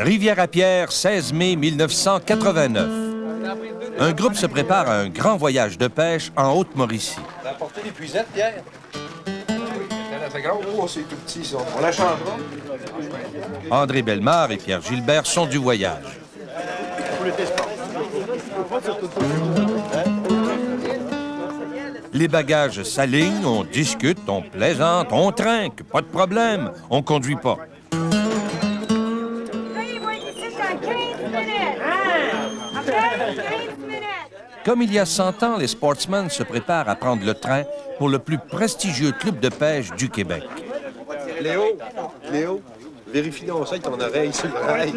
Rivière-à-Pierre, 16 mai 1989. Un groupe se prépare à un grand voyage de pêche en Haute-Mauricie. On a apporté les puisettes, Pierre. Oh, c'est tout petit, ça. On la changera. André Bellemare et Pierre Gilbert sont du voyage. Les bagages s'alignent, on discute, on plaisante, on trinque, pas de problème, on conduit pas. Comme il y a 100 ans, les sportsmen se préparent à prendre le train pour le plus prestigieux club de pêche du Québec. Léo, vérifie donc ça avec ton oreille sur l'oreille.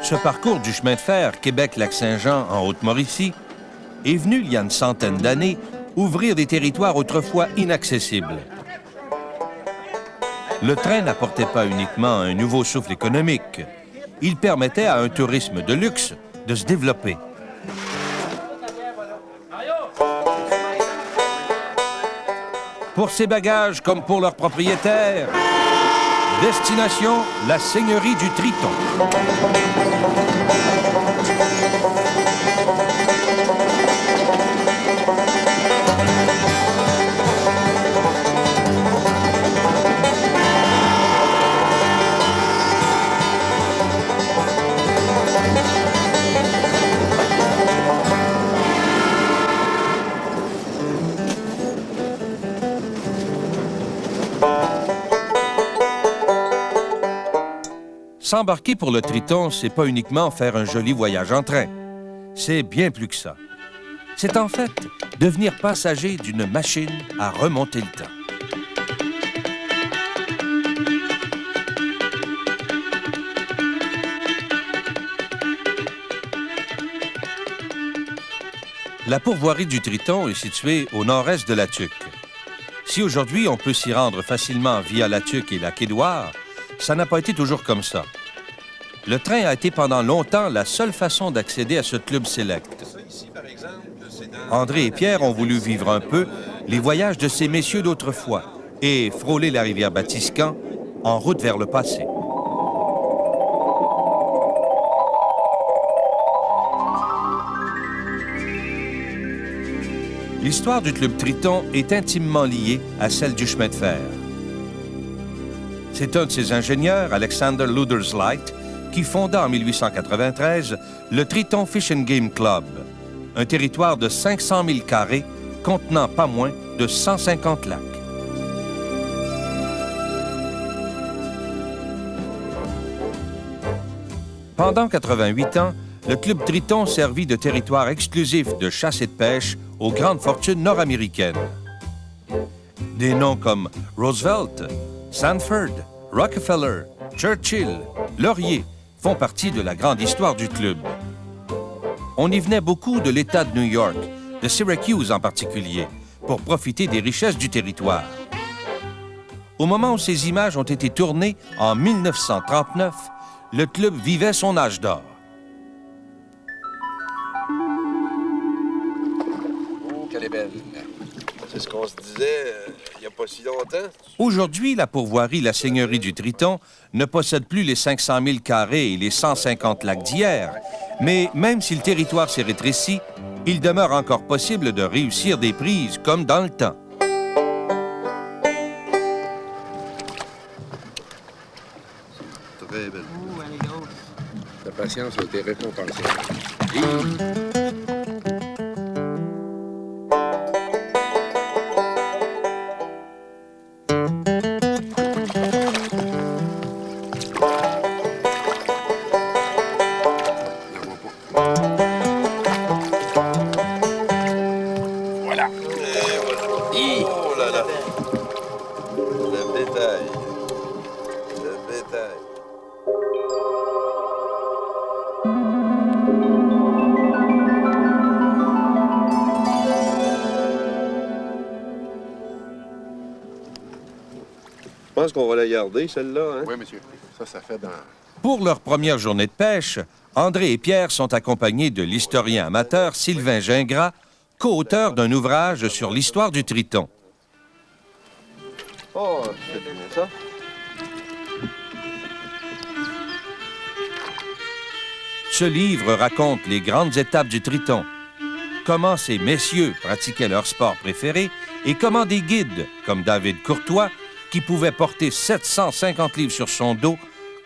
Ce parcours du chemin de fer Québec-Lac-Saint-Jean en Haute-Mauricie est venu, il y a une centaine d'années, ouvrir des territoires autrefois inaccessibles. Le train n'apportait pas uniquement un nouveau souffle économique. Il permettait à un tourisme de luxe de se développer. Pour ces bagages comme pour leurs propriétaires, destination, la Seigneurie du Triton. S'embarquer pour le Triton, c'est pas uniquement faire un joli voyage en train. C'est bien plus que ça. C'est en fait devenir passager d'une machine à remonter le temps. La pourvoirie du Triton est située au nord-est de la Tuque. Si aujourd'hui on peut s'y rendre facilement via la Tuque et la Quai-Édouard, ça n'a pas été toujours comme ça. Le train a été pendant longtemps la seule façon d'accéder à ce club select. André et Pierre ont voulu vivre un peu les voyages de ces messieurs d'autrefois et frôler la rivière Batiscan en route vers le passé. L'histoire du club Triton est intimement liée à celle du chemin de fer. C'est un de ses ingénieurs, Alexander Luderslight, qui fonda en 1893 le Triton Fish and Game Club, un territoire de 500 000 carrés contenant pas moins de 150 lacs. Pendant 88 ans, le Club Triton servit de territoire exclusif de chasse et de pêche aux grandes fortunes nord-américaines. Des noms comme Roosevelt, Sanford, Rockefeller, Churchill, Laurier font partie de la grande histoire du club. On y venait beaucoup de l'État de New York, de Syracuse en particulier, pour profiter des richesses du territoire. Au moment où ces images ont été tournées, en 1939, le club vivait son âge d'or. Oh, qu'elle est belle. C'est ce qu'on se disait il n'y a pas si longtemps. Aujourd'hui, la pourvoirie La Seigneurie du Triton ne possède plus les 500 000 carrés et les 150 lacs d'hier. Mais même si le territoire s'est rétréci, il demeure encore possible de réussir des prises comme dans le temps. Très belle. Oh, elle est grosse. Ta patience a été récompensée. Voilà. Et voilà. Oh là là. Le bétail. Le bétail. Je pense qu'on va la garder, celle-là, hein? Oui, monsieur. Ça fait dans Pour leur première journée de pêche, André et Pierre sont accompagnés de l'historien amateur Sylvain Gingras, co-auteur d'un ouvrage sur l'histoire du Triton. Oh, c'est bien ça. Ce livre raconte les grandes étapes du Triton, comment ces messieurs pratiquaient leur sport préféré et comment des guides, comme David Courtois, qui pouvait porter 750 livres sur son dos,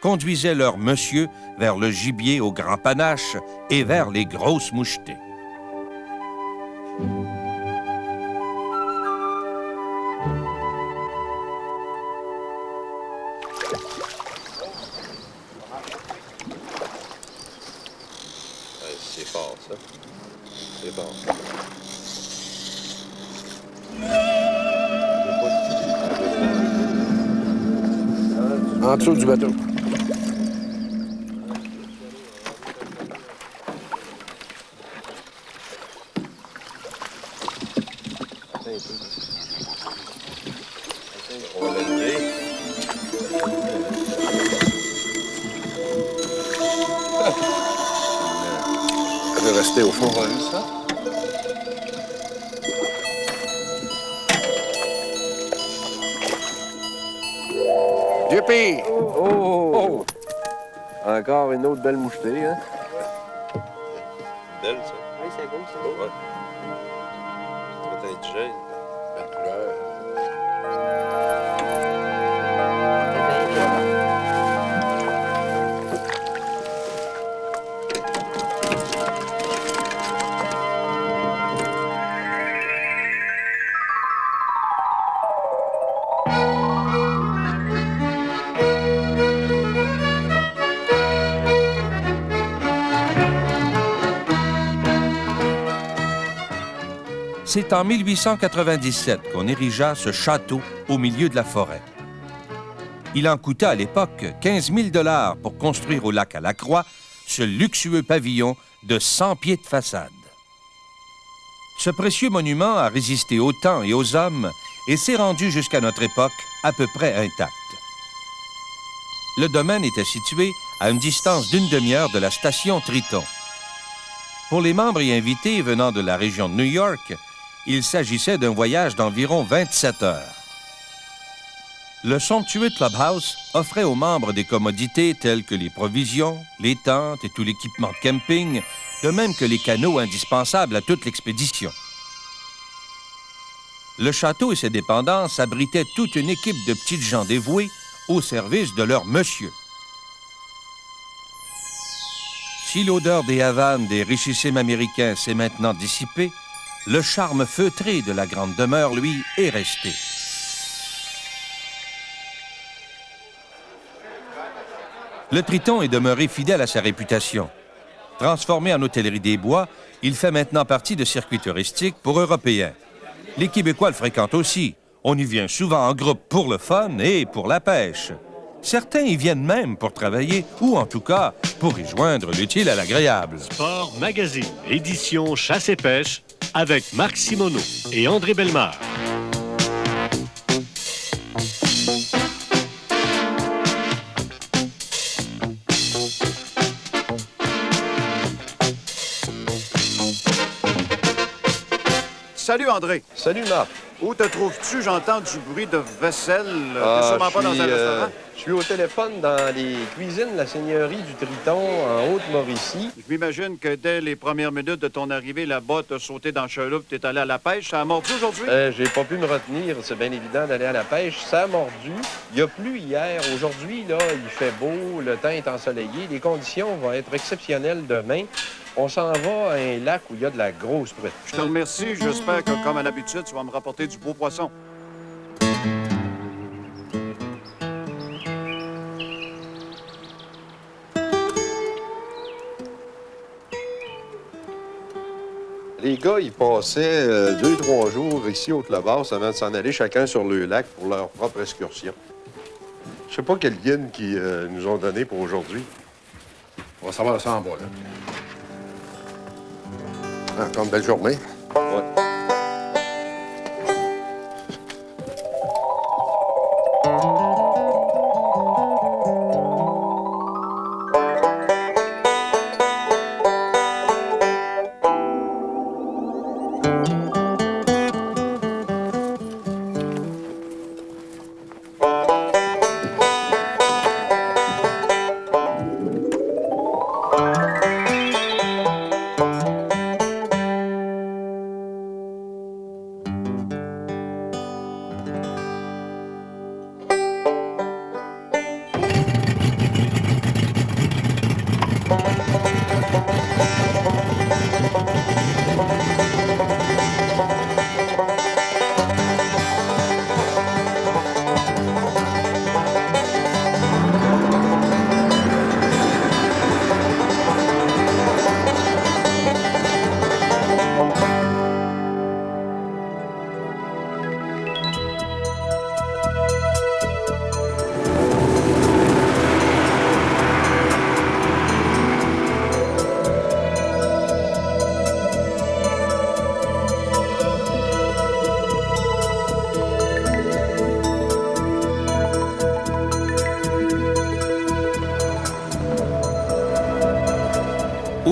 conduisaient leurs messieurs vers le gibier au grand panache et vers les grosses mouchetées. C'est fort, ça. C'est fort. En dessous du bateau. On va lever. Elle va rester au fond. Ça. Youpi! Oh! Encore une autre belle mouchetée, hein? Belle, ça. Oui, c'est beau, ça. Ouais. Ça va être indigène. Belle couleur. C'est en 1897 qu'on érigea ce château au milieu de la forêt. Il en coûta à l'époque 15 000 $ pour construire au lac à la Croix ce luxueux pavillon de 100 pieds de façade. Ce précieux monument a résisté au temps et aux hommes et s'est rendu jusqu'à notre époque à peu près intact. Le domaine était situé à une distance d'une demi-heure de la station Triton. Pour les membres y invités venant de la région de New York, il s'agissait d'un voyage d'environ 27 heures. Le somptueux clubhouse offrait aux membres des commodités telles que les provisions, les tentes et tout l'équipement de camping, de même que les canots indispensables à toute l'expédition. Le château et ses dépendances abritaient toute une équipe de petites gens dévoués au service de leur monsieur. Si l'odeur des Havanes des richissimes américains s'est maintenant dissipée, le charme feutré de la grande demeure, lui, est resté. Le Triton est demeuré fidèle à sa réputation. Transformé en hôtellerie des bois, il fait maintenant partie de circuits touristiques pour Européens. Les Québécois le fréquentent aussi. On y vient souvent en groupe pour le fun et pour la pêche. Certains y viennent même pour travailler ou, en tout cas, pour y joindre l'utile à l'agréable. Sport Magazine, édition Chasse et pêche, avec Marc Simoneau et André Bellemare. Salut André. Salut, Marc. Où te trouves-tu? J'entends du bruit de vaisselle. T'es Ah, sûrement pas dans un restaurant? Je suis au téléphone dans les cuisines de la seigneurie du Triton en Haute-Mauricie. Je m'imagine que dès les premières minutes de ton arrivée là-bas, t'as sauté dans le chaloupe, t'es allé à la pêche. Ça a mordu aujourd'hui? J'ai pas pu me retenir, c'est bien évident d'aller à la pêche. Ça a mordu. Il y a plu hier. Aujourd'hui, là, il fait beau, le temps est ensoleillé. Les conditions vont être exceptionnelles demain. On s'en va à un lac où il y a de la grosse truite. Je te remercie. J'espère que, comme à l'habitude, tu vas me rapporter du beau poisson. Les gars, ils passaient 2-3 jours ici au Clubhouse avant de s'en aller chacun sur le lac pour leur propre excursion. Je sais pas quel guide qui nous ont donné pour aujourd'hui. On va savoir ça en bas, là. Encore une belle journée. Ouais.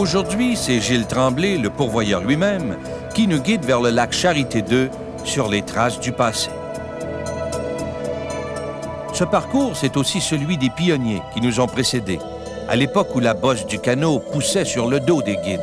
Aujourd'hui, c'est Gilles Tremblay, le pourvoyeur lui-même, qui nous guide vers le lac Charité 2 sur les traces du passé. Ce parcours, c'est aussi celui des pionniers qui nous ont précédés, à l'époque où la bosse du canot poussait sur le dos des guides.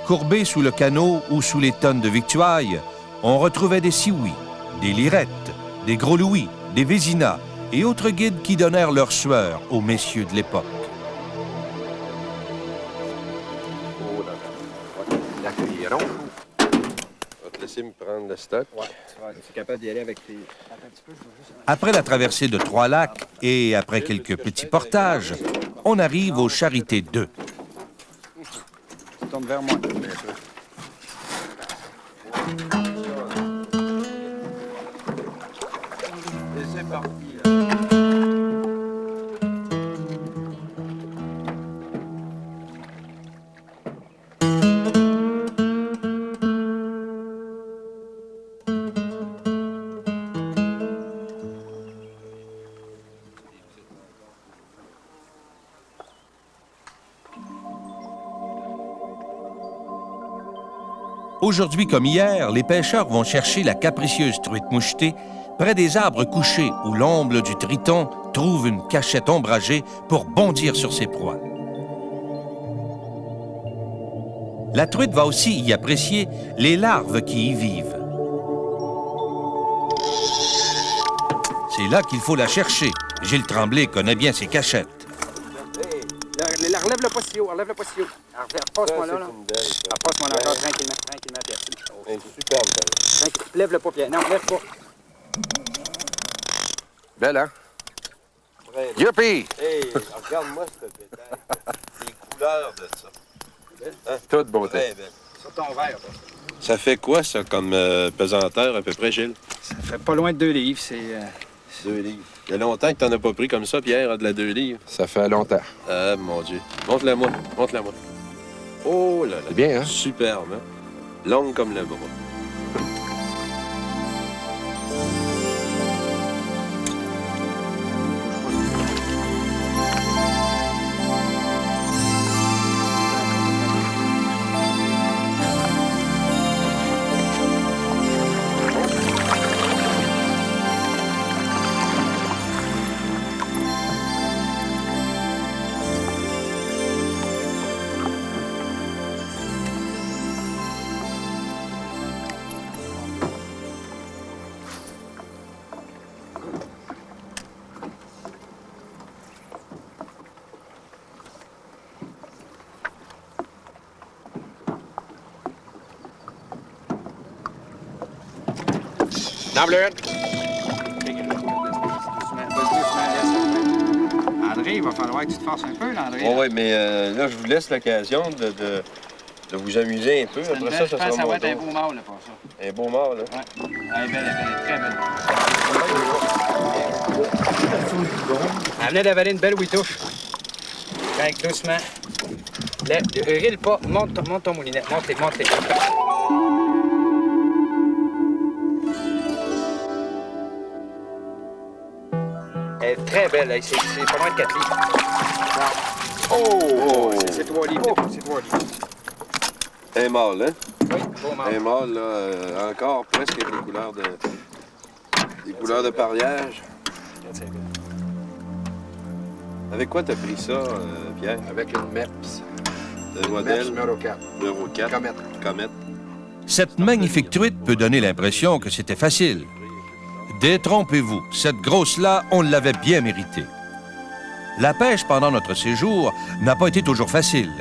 Courbés sous le canot ou sous les tonnes de victuailles, on retrouvait des siouis, des lirettes, des gros louis, des vésinas et autres guides qui donnèrent leur sueur aux messieurs de l'époque. L'accueilleront. Je vais te laisser me prendre le stock. Ouais, tu es capable d'y aller avec tes... Après la traversée de 3 lacs et après quelques petits portages, on arrive au Charité 2. Tu tournes vers moi. Et c'est parti, là. Aujourd'hui comme hier, les pêcheurs vont chercher la capricieuse truite mouchetée près des arbres couchés où l'omble du triton trouve une cachette ombragée pour bondir sur ses proies. La truite va aussi y apprécier les larves qui y vivent. C'est là qu'il faut la chercher. Gilles Tremblay connaît bien ses cachettes. Relève-le pas si haut, relève-le pas si haut. Passe-moi là, là. Passe-moi là encore, tranquillement, Pierre. C'est superbe, belle. Lève-le pas, Pierre. Non, lève pas. Belle, hein? Très Youpi! Hey, regarde-moi ce bétail. Les couleurs de ça. Toute beauté. Très belle. Sur ton verre. Ça fait quoi, ça, comme pesanteur, à peu près, Gilles? Ça fait pas loin de 2 livres, c'est... 2 livres. Il y a longtemps que t'en as pas pris comme ça, Pierre, de la 2 livres. Ça fait longtemps. Ah, mon Dieu. Montre-la-moi, montre-la-moi. Oh là là. C'est bien, hein? Superbe, hein? Longue comme le bras. André, il va falloir que tu te forces un peu, là, André. Oui, mais là, je vous laisse l'occasion de vous amuser un peu. Après ça, ça sera ça mon va être un tour. beau mâle, là, pour ça. Un beau mort, là. Ouais. Elle est belle, elle est très belle. Elle venait d'avaler une belle ouitouche. Avec doucement. Rille pas, monte ton moulinet. Monte-les. Elle est très belle, c'est pas loin de 4 livres. Oh! C'est 3 livres, c'est 3 livres. Un mâle, hein? Oui, beau mâle. Un mâle, là, encore presque avec les couleurs de pariage. Avec quoi t'as pris ça, Pierre? Avec une MEPS. Le modèle numéro 4. numéro 4. Comète. Cette magnifique truite peut donner l'impression que c'était facile. Détrompez-vous, cette grosse-là, on l'avait bien méritée. La pêche pendant notre séjour n'a pas été toujours facile.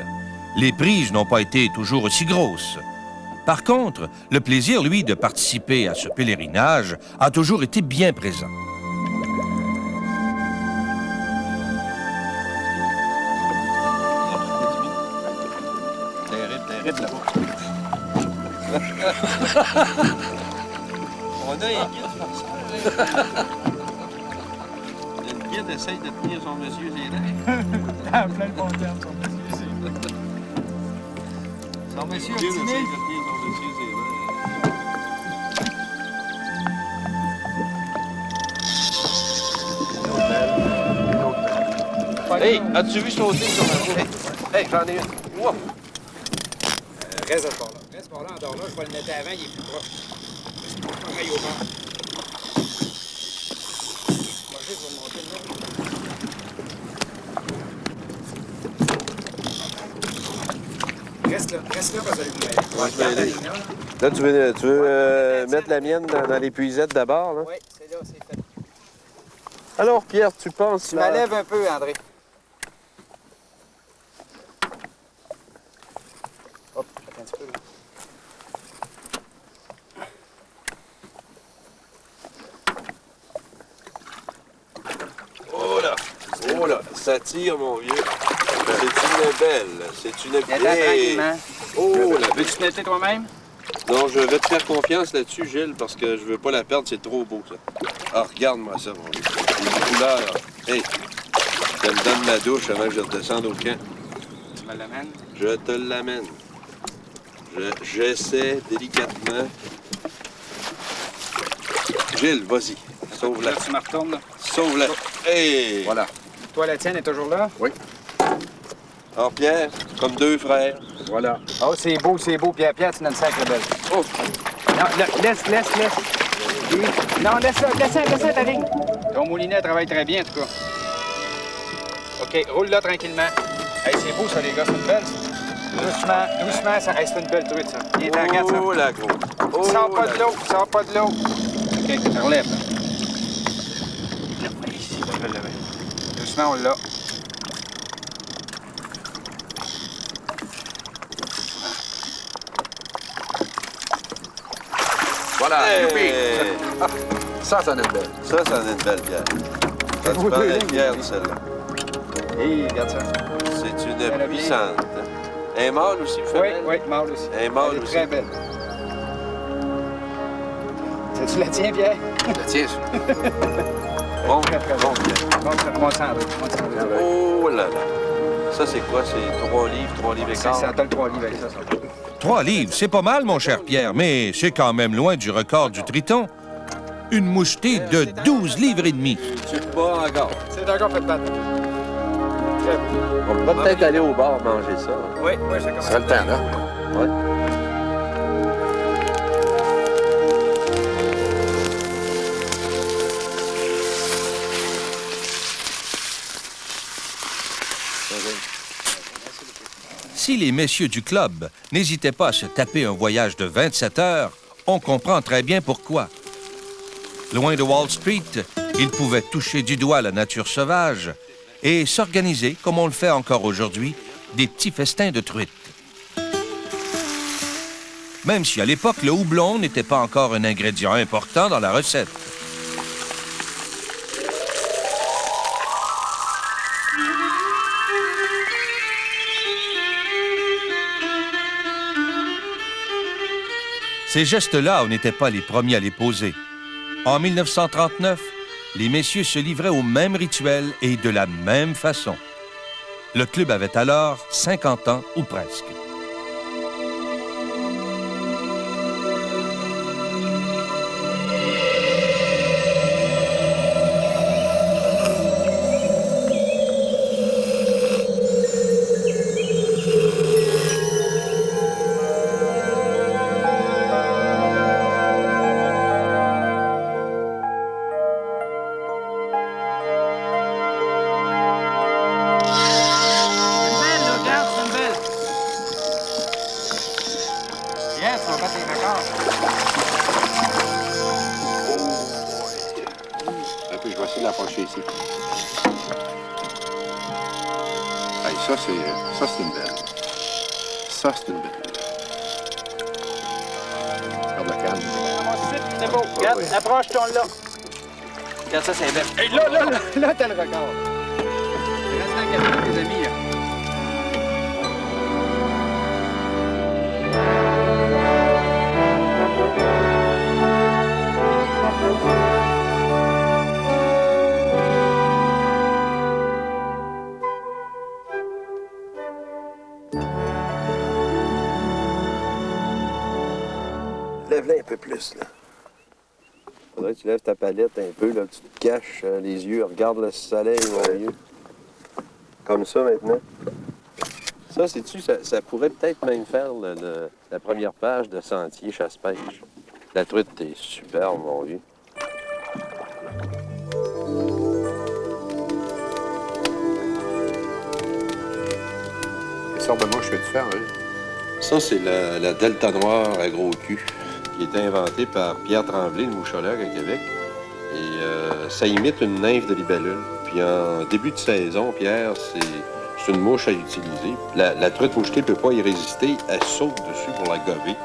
Les prises n'ont pas été toujours aussi grosses. Par contre, le plaisir, lui, de participer à ce pèlerinage a toujours été bien présent. Terrible là-bas. On a un guide farceur. Le guide essaye de tenir son monsieur les dents. En plein de bon terme, son monsieur. Son monsieur Le guide obstiné. essaye de tenir son monsieur les dents. Hey, as-tu vu sauter sur ma roue? Hey, j'en ai une. Wow. Reste par là. Reste par là, en dehors là. Je vais le mettre avant, il est plus proche. Pareil au bord. Moi, je vais monter là. Reste là parce que ça lui met. Ouais, je vais aller. Là, tu veux mettre la mienne dans l'épuisette d'abord, là? Oui, c'est là, c'est fait. Alors, Pierre, tu penses... Tu m'enlèves un peu, André. Hop, attends un petit peu. Là. Oh là, ça tire, mon vieux. C'est une belle, c'est une Viens-t'en belle. tranquillement. Oh la Veux-tu te netter toi-même? Non, je vais te faire confiance là-dessus, Gilles, parce que je veux pas la perdre, c'est trop beau, ça. Ah, regarde-moi ça, mon vieux. Les couleurs. Hey, je me donne ma douche avant que je redescende au camp. Tu me l'amènes? Je te l'amène. J'essaie délicatement. Gilles, vas-y. Sauve-la. Là, tu me retournes, là. Sauve-la. Hey! Voilà. Toi, la tienne est toujours là? Alors, Pierre, comme deux frères. Voilà. Oh, c'est beau, Pierre. Pierre, tu donnes ça avec belle. Oh! Non, laisse. Oui. Non, laisse ta ligne. Ton moulinet travaille très bien, en tout cas. OK, roule là tranquillement. Hey, c'est beau, ça, les gars, c'est une belle. Doucement, ça reste une belle truite, ça. Viens, regarde ça. Oh, la grosse. Oh, Sors pas la de l'eau, sors pas de l'eau. OK, ça relève, là. Ici, là, je vais le lever. Doucement, on l'a. Voilà. Hey! Youpi. Ça en est belle. Ça en est une belle pierre. Quand tu Oui, parles oui, de oui. pierre, celle-là. Hey, regarde ça. C'est une Elle a puissante. Elle est mâle aussi, femelle? Oui, mâle aussi. Elle est mâle Elle est aussi. très belle. Tu la tiens, Pierre? Tiens. Bon, Très, très bon, bon. Pierre. Monte ça, André. Oh là là. Ça, c'est quoi? C'est 3 livres et C'est quart? ça, t'as le 3 livres avec ça. 3 livres, c'est pas mal, mon cher Pierre, mais c'est quand même loin du record du Triton. Une mouchetée de 12 livres et demi. Tu te bats encore. C'est encore fait de patte. Très beau. On va peut-être aller au bar manger ça. Oui, ça commence. Ça serait le temps, là. Ouais. Si les messieurs du club n'hésitaient pas à se taper un voyage de 27 heures, on comprend très bien pourquoi. Loin de Wall Street, ils pouvaient toucher du doigt la nature sauvage et s'organiser, comme on le fait encore aujourd'hui, des petits festins de truites. Même si à l'époque, le houblon n'était pas encore un ingrédient important dans la recette. Ces gestes-là, on n'était pas les premiers à les poser. En 1939, les messieurs se livraient au même rituel et de la même façon. Le club avait alors 50 ans ou presque. Un peu, je vais essayer de l'approcher ici. Hey, ça, c'est une belle. Ça, c'est une belle. Nemo. Regarde, approche ton là. Regarde ça, c'est bête. Hey, là, t'as le record. Reste dans le café, tes amis, là. Lève-la un peu plus, là. Faudrait que tu lèves ta palette un peu, là. Tu te caches les yeux, regarde le soleil, mon vieux. Comme ça, maintenant. Ça, sais-tu, ça pourrait peut-être même faire la première page de Sentier chasse-pêche. La truite est superbe, mon vieux. Quelle sorte de mouche veux-tu faire, hein? Ça, c'est la delta noire à gros cul, qui a été inventée par Pierre Tremblay, le mouchologue à Québec. Et ça imite une nymphe de libellule. Puis en début de saison, Pierre, c'est une mouche à utiliser. La truite mouchetée ne peut pas y résister. Elle saute dessus pour la gober.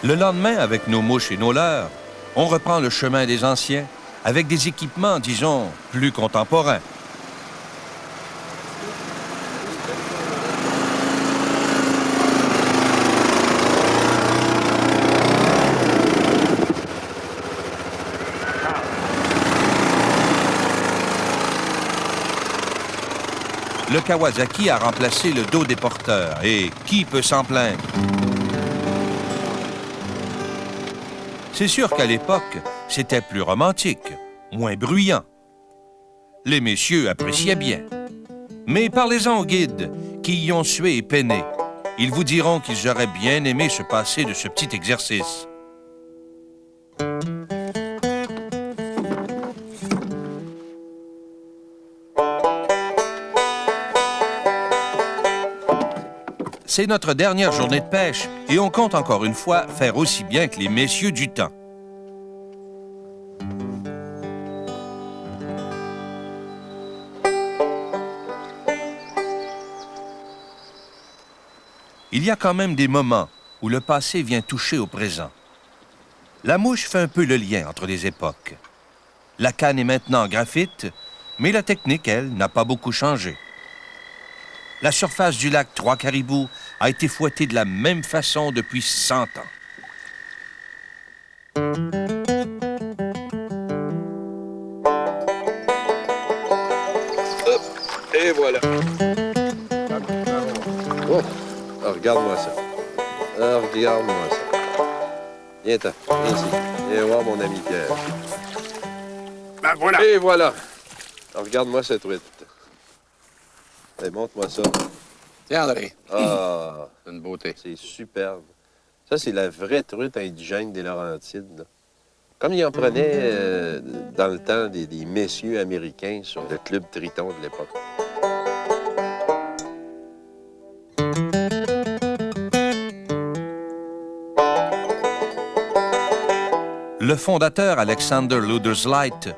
Le lendemain, avec nos mouches et nos leurres, on reprend le chemin des anciens avec des équipements, disons, plus contemporains. Le Kawasaki a remplacé le dos des porteurs, et qui peut s'en plaindre? C'est sûr qu'à l'époque, c'était plus romantique, moins bruyant. Les messieurs appréciaient bien. Mais parlez-en aux guides, qui y ont sué et peiné. Ils vous diront qu'ils auraient bien aimé se passer de ce petit exercice. C'est notre dernière journée de pêche et on compte encore une fois faire aussi bien que les messieurs du temps. Il y a quand même des moments où le passé vient toucher au présent. La mouche fait un peu le lien entre les époques. La canne est maintenant en graphite, mais la technique, elle, n'a pas beaucoup changé. La surface du lac Trois-Caribous a été fouettée de la même façon depuis 100 ans. Hop, et voilà. Oh, regarde-moi ça. Regarde-moi ça. Viens-t'en, viens ici. Viens voir mon ami Pierre. Ben voilà! Et voilà. Regarde-moi cette truite. Hey, montre-moi ça. Tiens, André. Ah, C'est une beauté. c'est superbe. Ça, c'est la vraie truite indigène des Laurentides, là. Comme ils en prenaient dans le temps des messieurs américains sur le club Triton de l'époque. Le fondateur Alexander Luderslight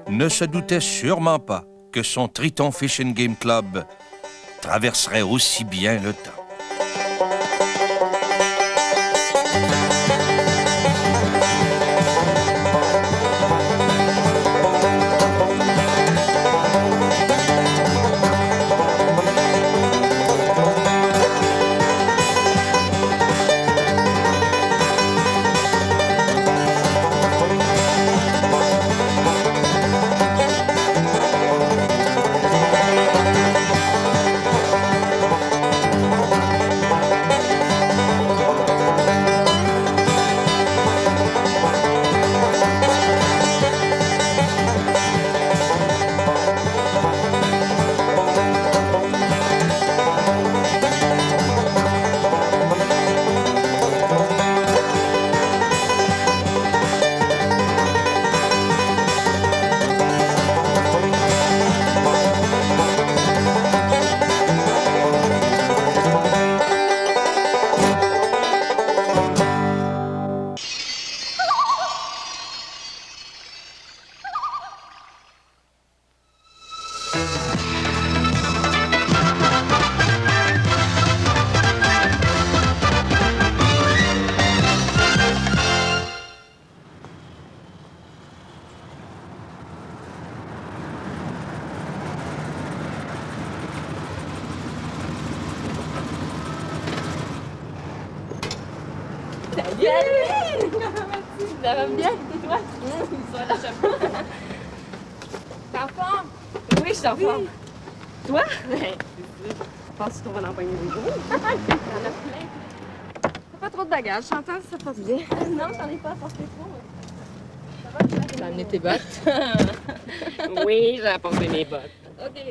ne se doutait sûrement pas que son Triton Fish and Game Club traverserait aussi bien le temps. Salut! Ça va bien? Et toi? Ça va, chapeau. T'es en forme? Oui, je suis en forme. Toi? Je pense qu'on va en pogner des gros. Il y en a plein. T'as pas trop de bagages, j'entends, ça passe bien. Non, j'en ai pas apporté trop. Ça va? T'as amené tes bottes? Oui, j'ai apporté mes bottes. OK.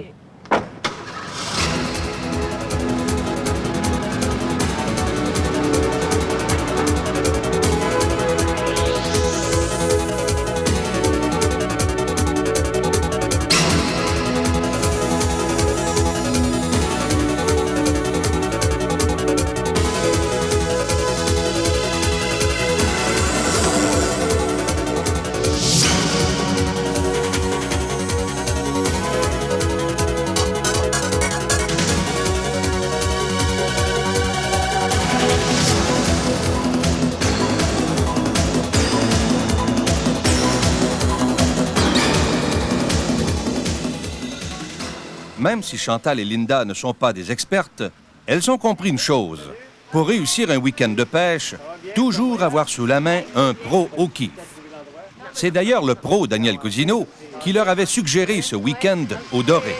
Même si Chantal et Linda ne sont pas des expertes, elles ont compris une chose. Pour réussir un week-end de pêche, toujours avoir sous la main un pro au kiff. C'est d'ailleurs le pro Daniel Cousineau qui leur avait suggéré ce week-end au Doré.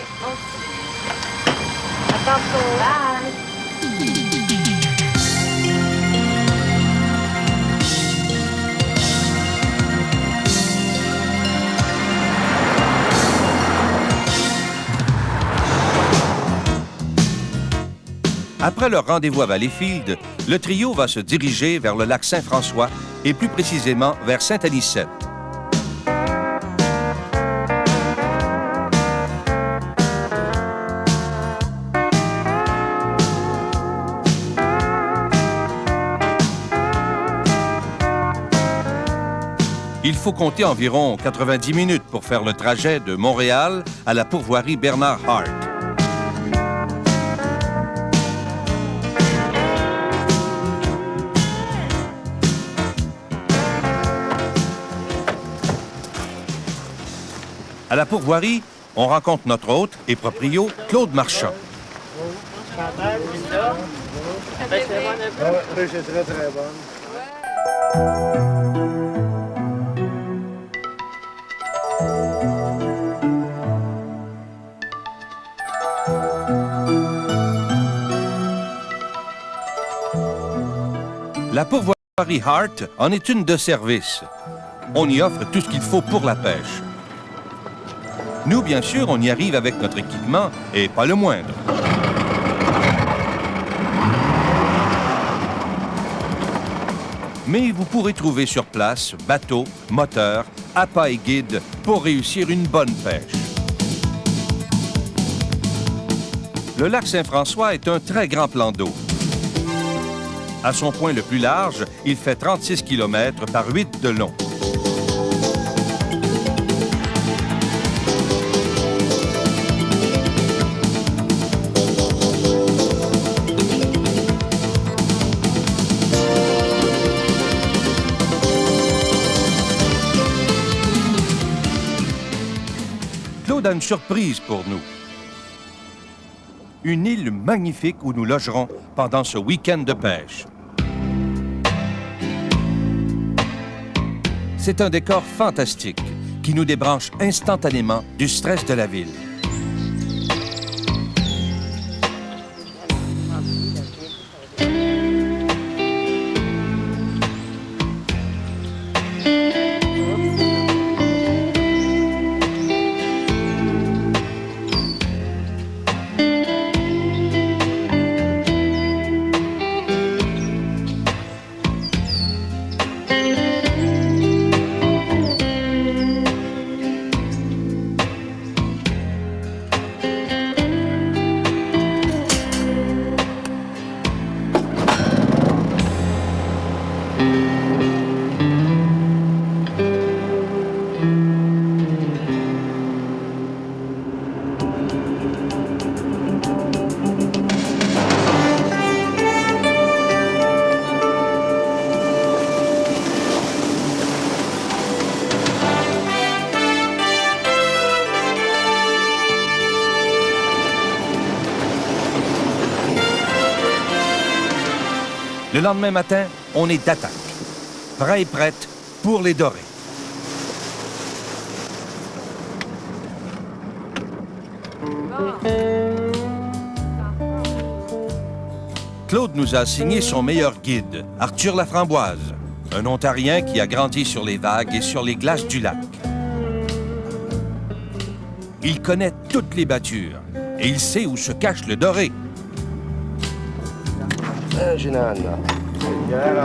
Après leur rendez-vous à Valleyfield, le trio va se diriger vers le lac Saint-François et plus précisément vers Saint-Anicette. Il faut compter environ 90 minutes pour faire le trajet de Montréal à la pourvoirie Bernard Hart. À la pourvoirie, on rencontre notre hôte et proprio, Claude Marchand. C'est très, très bonne. La pourvoirie Hart en est une de service. On y offre tout ce qu'il faut pour la pêche. Nous, bien sûr, on y arrive avec notre équipement, et pas le moindre. Mais vous pourrez trouver sur place bateau, moteur, appât et guide pour réussir une bonne pêche. Le lac Saint-François est un très grand plan d'eau. À son point le plus large, il fait 36 km par 8 de long. Claude a une surprise pour nous. Une île magnifique où nous logerons pendant ce week-end de pêche. C'est un décor fantastique qui nous débranche instantanément du stress de la ville. Le lendemain matin, on est d'attaque. prêt et prête pour les dorés. Claude nous a assigné son meilleur guide, Arthur Laframboise, un Ontarien qui a grandi sur les vagues et sur les glaces du lac. Il connaît toutes les battures et il sait où se cache le doré. J'ai là.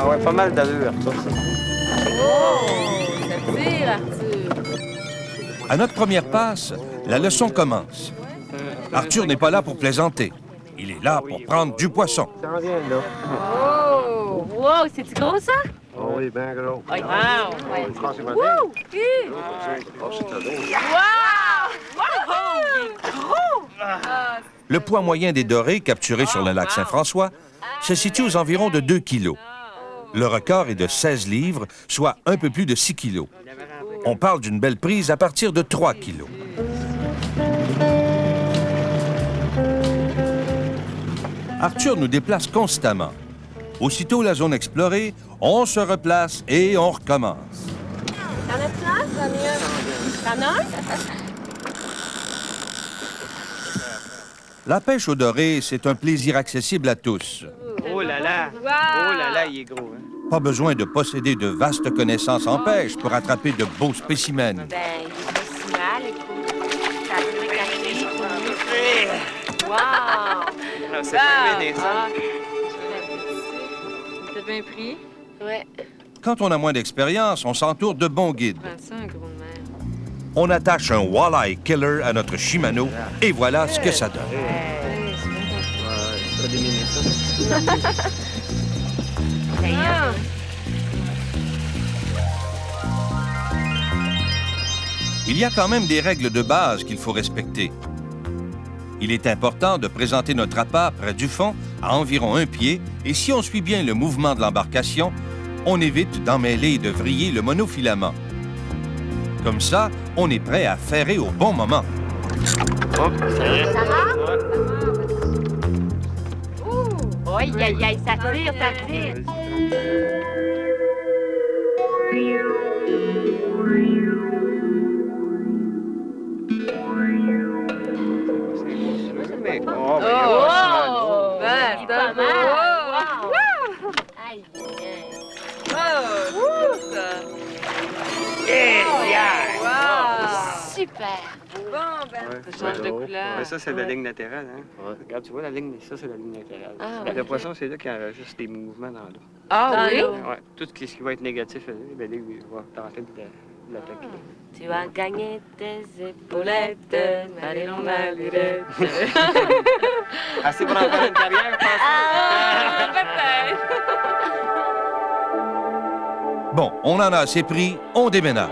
Ouais, pas mal d'allure, ça. Oh, ça tire, Arthur. À notre première passe, la leçon commence. Arthur n'est pas là pour plaisanter. Il est là pour prendre du poisson. Ça en vient, là. Oh, wow, c'est-tu gros, ça? Oh oui, bien gros. Wow! Ouais. Wouh! Oh, c'est très drôle. Le poids moyen des dorés capturés sur le lac Saint-François se situe aux environs de 2 kilos. Le record est de 16 livres, soit un peu plus de 6 kilos. On parle d'une belle prise à partir de 3 kilos. Arthur nous déplace constamment. Aussitôt la zone explorée, on se replace et on recommence. T'en as place? T'en as un? La pêche au doré, c'est un plaisir accessible à tous. Oh là là! Wow! Oh là là, il est gros, hein? Pas besoin de posséder de vastes connaissances en pêche pour attraper de beaux spécimens. Ben, il est pas si mal, écoute. Ça a duré 4 livres. Wow! Ah, c'est pas bien ça. T'as bien pris? Ouais. Quand on a moins d'expérience, on s'entoure de bons guides. Prends ça, un gros de mer. On attache un walleye killer à notre Shimano et voilà ce que ça donne. Hey, c'est bien ton Ça va déminer ça. Il y a quand même des règles de base qu'il faut respecter. Il est important de présenter notre appât près du fond, à environ 1 pied, et si on suit bien le mouvement de l'embarcation, on évite d'emmêler et de vriller le monofilament. Comme ça, on est prêt à ferrer au bon moment. Oh, aïe, aïe, aïe, ça tire, ça tire. Oh, Oh! Ben, C'est c'est pas un mal. beau. Wow! Aïe, aïe. Oh, c'est ça. Wow! Super. Bon, ben, ça change de couleur. Ouais, ça, c'est la ligne latérale. Hein? Regarde, tu vois la ligne, ça, c'est la ligne latérale. Ah, Le ouais. poisson, c'est là qui enregistre des mouvements dans l'eau. Ah oui? Ouais, tout ce qui va être négatif, ben, là, il va tenter de l'attaquer. Tu as gagné tes épaulettes, allez, on va lurette. Assez pour en faire une carrière, je pense. Ah, peut-être. Bon, on en a assez pris, on déménage.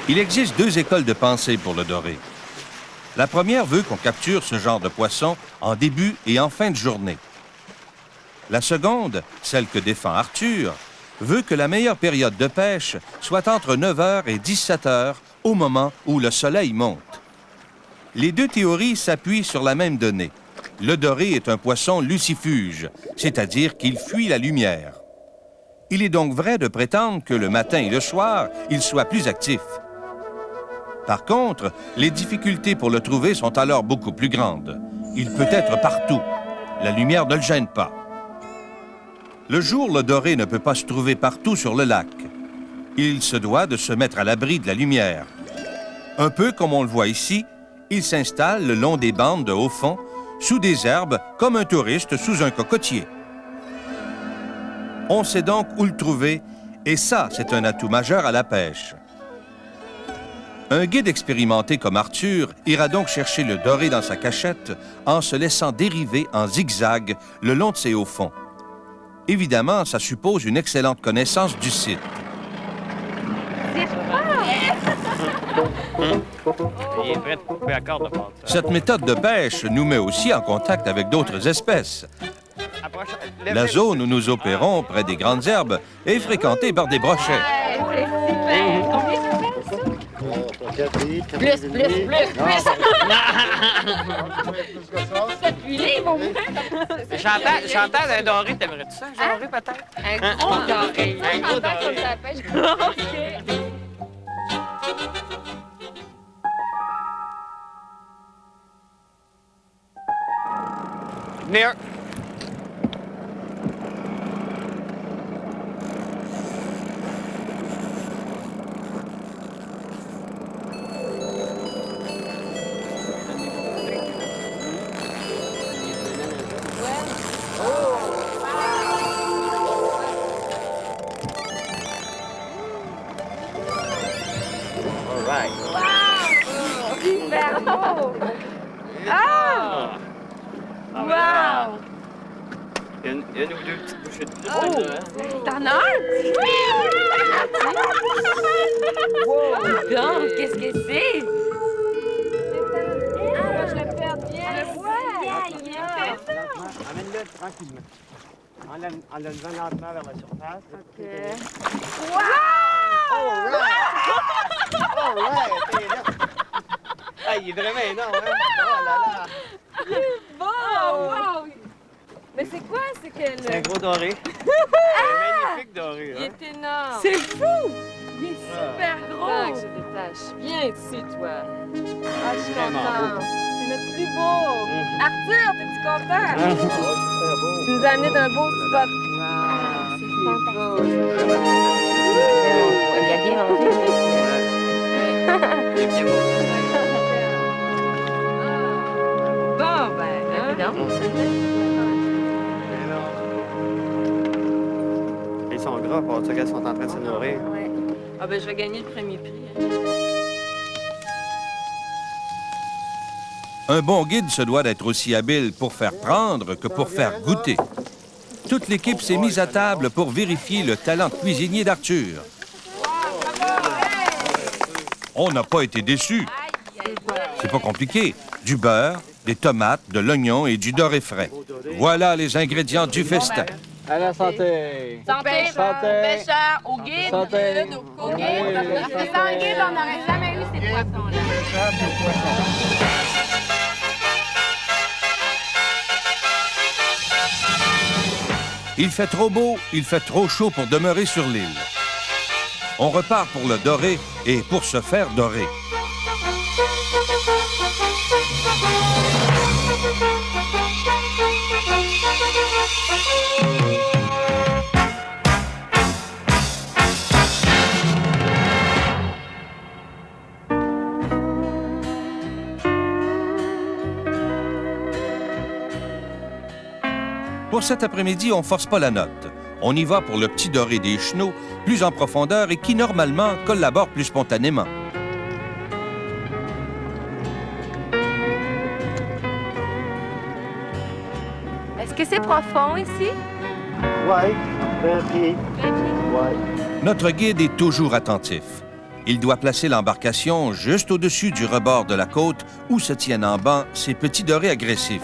Il existe 2 écoles de pensée pour le doré. La première veut qu'on capture ce genre de poisson en début et en fin de journée. La seconde, celle que défend Arthur, veut que la meilleure période de pêche soit entre 9 h et 17 h au moment où le soleil monte. Les 2 théories s'appuient sur la même donnée. Le doré est un poisson lucifuge, c'est-à-dire qu'il fuit la lumière. Il est donc vrai de prétendre que le matin et le soir, il soit plus actif. Par contre, les difficultés pour le trouver sont alors beaucoup plus grandes. Il peut être partout. La lumière ne le gêne pas. Le jour, le doré ne peut pas se trouver partout sur le lac. Il se doit de se mettre à l'abri de la lumière. Un peu comme on le voit ici, il s'installe le long des bandes de haut fond, sous des herbes, comme un touriste sous un cocotier. On sait donc où le trouver, et ça, c'est un atout majeur à la pêche. Un guide expérimenté comme Arthur ira donc chercher le doré dans sa cachette en se laissant dériver en zigzag le long de ses hauts fonds. Évidemment, ça suppose une excellente connaissance du site. Il est prêt de couper à corde de bord. Cette méthode de pêche nous met aussi en contact avec d'autres espèces. La zone où nous opérons, près des grandes herbes, est fréquentée par des brochets. Ouais, c'est super. Combien ça fait, ça? Plus. Ça depuis livres, au moins. Chantal, un doré, t'aimerais-tu ça? Un doré, peut-être? Un gros doré. Un gros doré. Comme ça pêche. OK. Venez. Wow! Super beau! Ah! Wow! Une ou deux petites bouchées de plus. T'en as un? Donc, qu'est-ce que c'est? Ah, moi, je le perds bien. Amène-le tranquillement. En le levant lentement vers la surface. OK. All right, t'es là. Ah, il est vraiment énorme, hein? Oh là là! Bon! Wow! Mais c'est quoi? C'est que C'est un le... gros doré. Un magnifique doré, Il hein? est énorme. C'est fou! Il est super gros. Tac, je détache. Viens ici, toi. Ah, je suis Vraiment contente. C'est notre plus beau. Arthur, t'es-tu content? C'est beau. Tu nous as amené d'un beau spot. Wow, c'est beau. Il a bien mangé. Il est bien beau. Bon, ben, Ils sont gras, pour ça qu'elles sont en train de se nourrir. Ouais. Ah, ben, je vais gagner le premier prix. Un bon guide se doit d'être aussi habile pour faire prendre que pour faire goûter. Toute l'équipe s'est mise à table pour vérifier le talent cuisinier d'Arthur. On n'a pas été déçus. C'est pas compliqué. Du beurre, des tomates, de l'oignon et du doré frais. Voilà les ingrédients du festin. À la santé! Santé, pêcheurs, au guide, au guide. Sans guide, on n'aurait jamais eu ces poissons-là. Il fait trop beau, il fait trop chaud pour demeurer sur l'île. On repart pour le doré et pour se faire dorer. Pour cet après-midi, on force pas la note. On y va pour le petit doré des chenaux, plus en profondeur et qui, normalement, collabore plus spontanément. Est-ce que c'est profond ici? Ouais, un pied. Ouais. Notre guide est toujours attentif. Il doit placer l'embarcation juste au-dessus du rebord de la côte où se tiennent en banc ces petits dorés agressifs.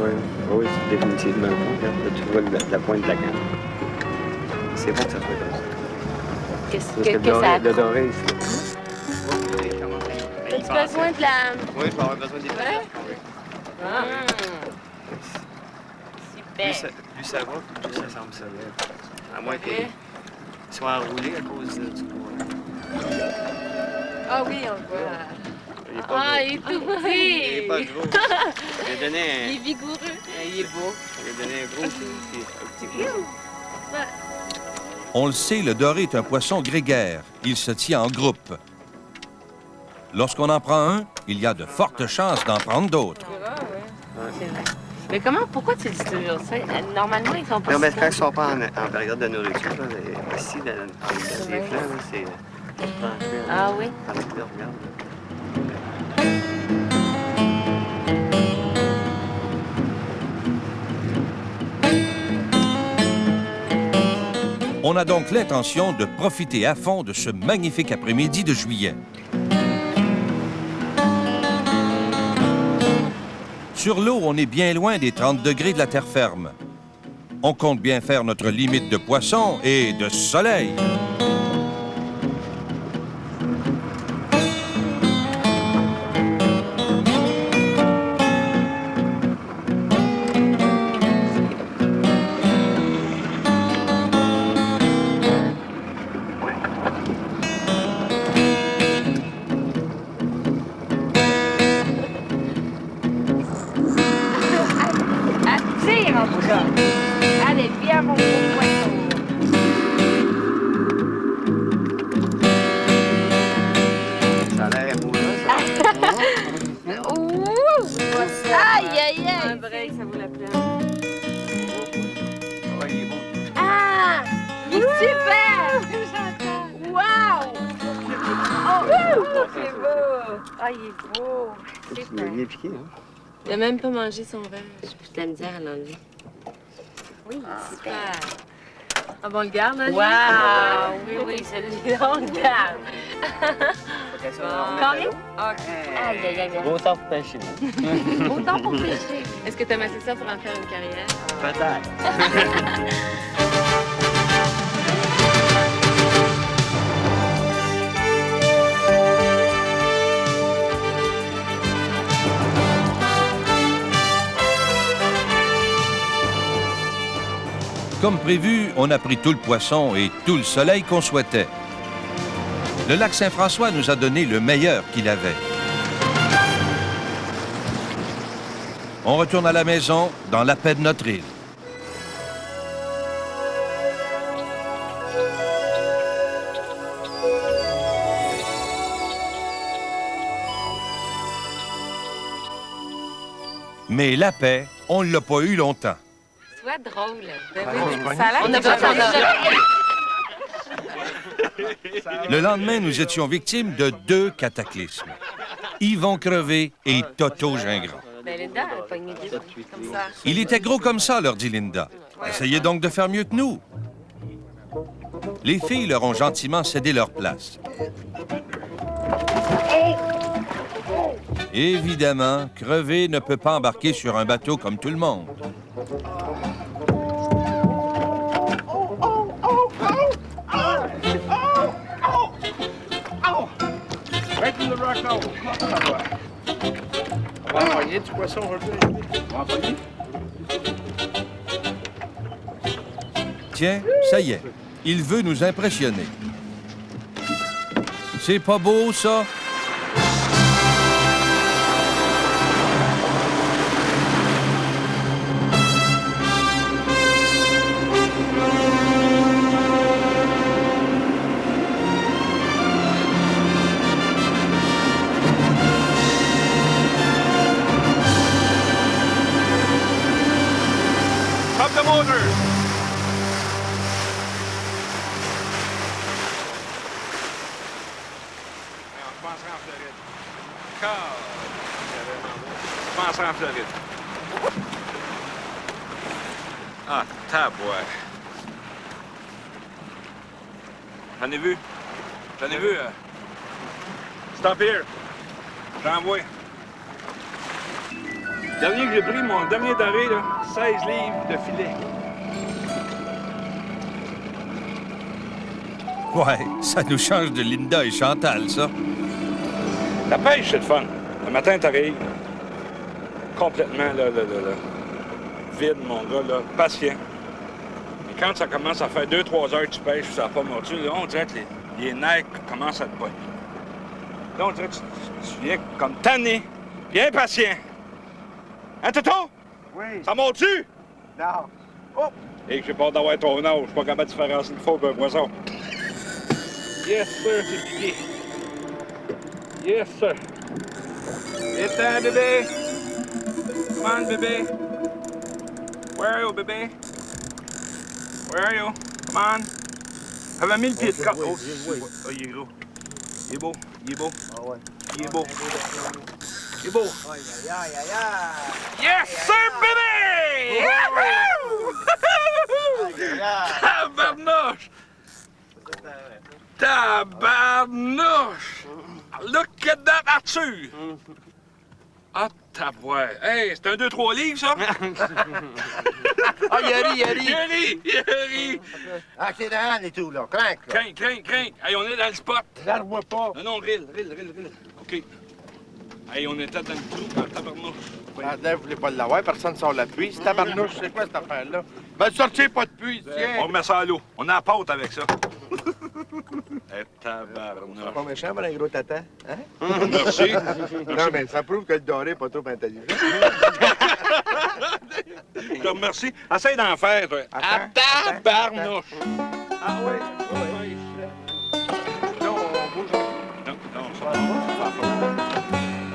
Oui, oui, c'est définitivement bon. Regarde, tu vois la pointe de la canne. C'est bon que ça soit comme ça. Qu'est-ce que ça a? Le doré, ici. As-tu besoin de la... Oui, je vais avoir besoin des pieds. Super. Plus ça va, plus ça semble solide. À moins qu'ils soient enroulés à cause du courant. Ah oui, on le voit. Il est pas Ah, gros. il est tout Il petit. est pas gros. Il a donné Il est vigoureux. Il est beau. un gros puis un petit gros. On le sait, le doré est un poisson grégaire. Il se tient en groupe. Lorsqu'on en prend un, il y a de fortes chances d'en prendre d'autres. C'est vrai. Mais pourquoi tu dis toujours ça? Normalement, ils sont pas... Non, mais quand ils sont pas en période de nourriture, là, ici, dans les flancs, là, c'est... Ah oui? Avec le regarde. On a donc l'intention de profiter à fond de ce magnifique après-midi de juillet. Sur l'eau, on est bien loin des 30 degrés de la terre ferme. On compte bien faire notre limite de poissons et de soleil. Tire en tout cas. Allez, viens mon gros poisson. Ça a l'air Aïe, aïe, aïe. Un break, ça vaut la peine. Ah! Il est super! Wow! Oh, c'est beau! Ah, il est beau! Super. Il est piqué, hein? Il a même pas mangé son verre. J'ai plus de la misère à l'enlever. Oui, super. Ah bon, le garde, hein? Wow! Oui, oui, celui-là, on le garde. Carré? Aïe, aïe, aïe. Beau temps pour pêcher. Autant pour pêcher. Est-ce que t'aimes assez ça pour en faire une carrière? Peut-être. Comme prévu, on a pris tout le poisson et tout le soleil qu'on souhaitait. Le lac Saint-François nous a donné le meilleur qu'il avait. On retourne à la maison, dans la paix de notre île. Mais la paix, on ne l'a pas eu longtemps. Sois drôle. Ça a l'air on a pas Le lendemain, nous étions victimes de 2 cataclysmes. Yvon crevé et Toto Gingras. Ben, Linda, elle a pogné des comme ça. Il était gros comme ça, leur dit Linda. Essayez donc de faire mieux que nous. Les filles leur ont gentiment cédé leur place. Évidemment, crevé ne peut pas embarquer sur un bateau comme tout le monde. On va envoyer du poisson aujourd'hui. On va envoyer. Tiens, ça y est, il veut nous impressionner. C'est pas beau, ça? Stop the motors! Je penserai en Floride. Je penserai en Floride. Ah, tabouère. J'en ai vu. Stop here. J'envoie. Dernier que j'ai pris, mon dernier taré, là, 16 livres de filet. Ouais, ça nous change de Linda et Chantal, ça. La pêche, c'est le fun. Le matin, t'arrives complètement là, vide, mon gars, là, patient. Et quand ça commence à faire 2-3 heures que tu pêches, ça n'a pas mordu, là, on dirait que les nerfs commencent à te pogner. Là, on dirait que tu viens comme tanné, bien impatient. Hein, Toto? Oui. Ça monte-tu? Non. Oh! Et que j'ai peur d'avoir ton âge, je suis pas capable de différencier une faute d'un poisson. Yes, sir, c'est piqué. Yes, sir. Viens, bébé. Come on, bébé. Where are you, bébé? Where are you? Come on. J'avais mis le pied de corps. Oh, oh, il est gros. Il est beau. Il est beau. Ah ouais. Il est beau. Il est beau. Aïe, aïe, aïe, aïe, aïe. Yes, sir, bébé! Tabarnouche! Tabarnouche! Look at that, Arthur! Ah, tabouère. Hey, c'est un 2-3 livres, ça? Ah, il a ri. Il rit. Ah, c'est dans et tout, là. Crank, là. Crank. Hey, on est dans le spot. Regarde-moi pas. Non, rille. OK. Hey, on était dans le trou, dans le tabarnouche. Ah, là, vous voulez pas l'avoir, personne sort la pluie. C'est tabarnouche, c'est quoi cette affaire-là? Ben, sortez pas de pluie, tiens. On remet ça à l'eau. On a la pâte avec ça. Eh, tabarnouche. Pas méchant, pour un gros tata. Hein? Merci. Non, mais ça prouve que le doré n'est pas trop intelligent. Je te remercie. Essaye d'en faire, toi. Attends, Tabarnouche. Ah oui. Non, on bouge. Non, ça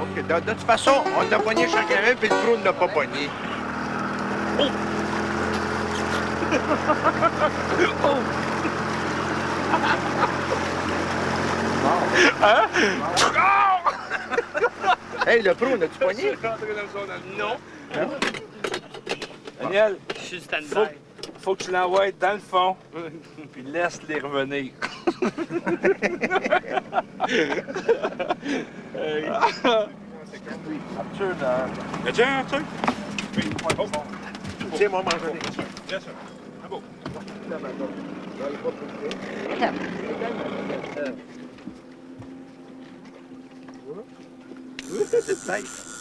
OK, de toute façon, on t'a pogné chacun un, puis le pro ne l'a pas pogné. Hein? Hey, le pro, l'as-tu pogné? Non. Daniel, Je suis stand-by. faut que tu l'envoies dans le fond, puis laisse-les revenir. Arthur, là. Y'a-tu un truc? Oui. Oh. Tiens, moi, manger. Bien sûr. Ah bon.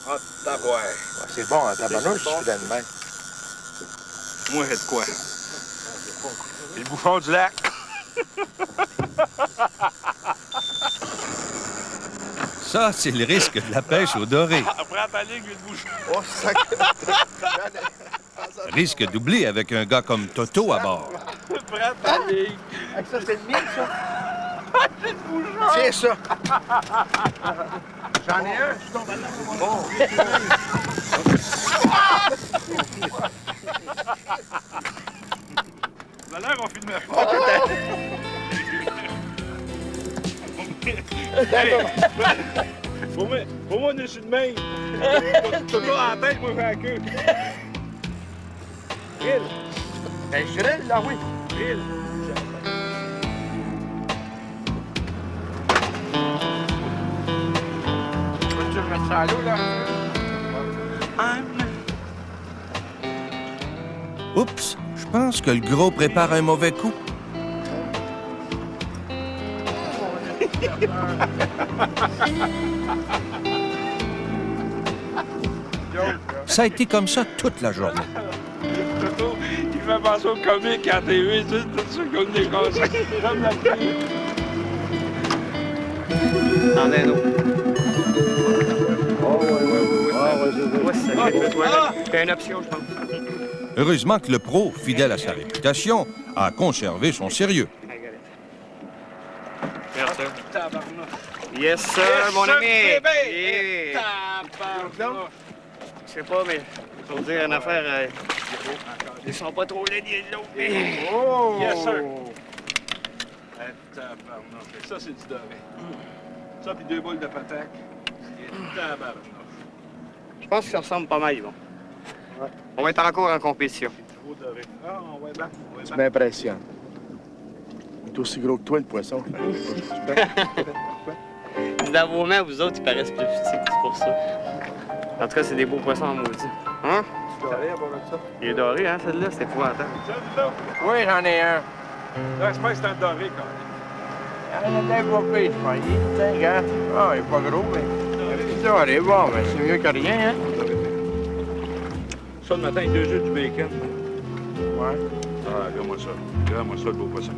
Ah, tabouère. C'est bon, hein, tabarnouche, finalement. Moi, j'ai de quoi? C'est le bouchon du lac. Ça, c'est le risque de la pêche au doré. Prends ta ligne, le bouchon. Oh, sac. Risque doublé avec un gars comme Toto à bord. Prends ta ligne. Ça, c'est le mien, ça. Tiens ça. J'en ai un, tu tombes là. Bon. Ça a l'air qu'on filme pas. Hey! Pour moi, on est sur le même. Toto à la tête, moi, je fais la queue. Rille. Ben, je rêve, là, oui. Rille. Tu veux mettre ça à l'eau, là? Oups, je pense que le gros prépare un mauvais coup. Ça a été comme ça toute la journée. Toto, il fait penser au comique à TV, tu sais, tout ça comme des conseils. Comme la fille. En un autre. C'est une option, je pense. Heureusement que le pro, fidèle à sa réputation, a conservé son sérieux. Merci. Tabarnouche. Yes, sir, Yes, mon sir, ami. bébé. Yeah. Tabarnouche. Je sais pas, mais pour dire une affaire, ils sont pas trop laids ni l'autre, mais... Oh! Yes, sir. Tabarnouche. Ça, c'est du doré. Ça, puis 2 boules de patate. C'est tabarnouche. Je pense que ça ressemble pas mal, bon. On va être encore en compétition. Gros doré. Ah, on va être battre. Tu m'impressionnes. Il est aussi gros que toi, le poisson. Dans vos mains, vous autres, ils paraissent plus petits, c'est pour ça. En tout cas, c'est des beaux poissons en maudit. Hein? Tu doré à part de ça? Il est doré, hein, celle-là? C'est épouvantable. Celui-là. Oui, j'en ai un. Là, j'espère que c'est un doré, quand même. Il y en a pas pire, je pense. Tiens, regarde. Ah, il est pas gros, mais... Il est doré, bon, mais c'est mieux que rien, hein? Ça, le matin, 2 œufs du bacon. Ouais. Ah, regarde-moi ça. Regarde-moi ça, le beau poisson.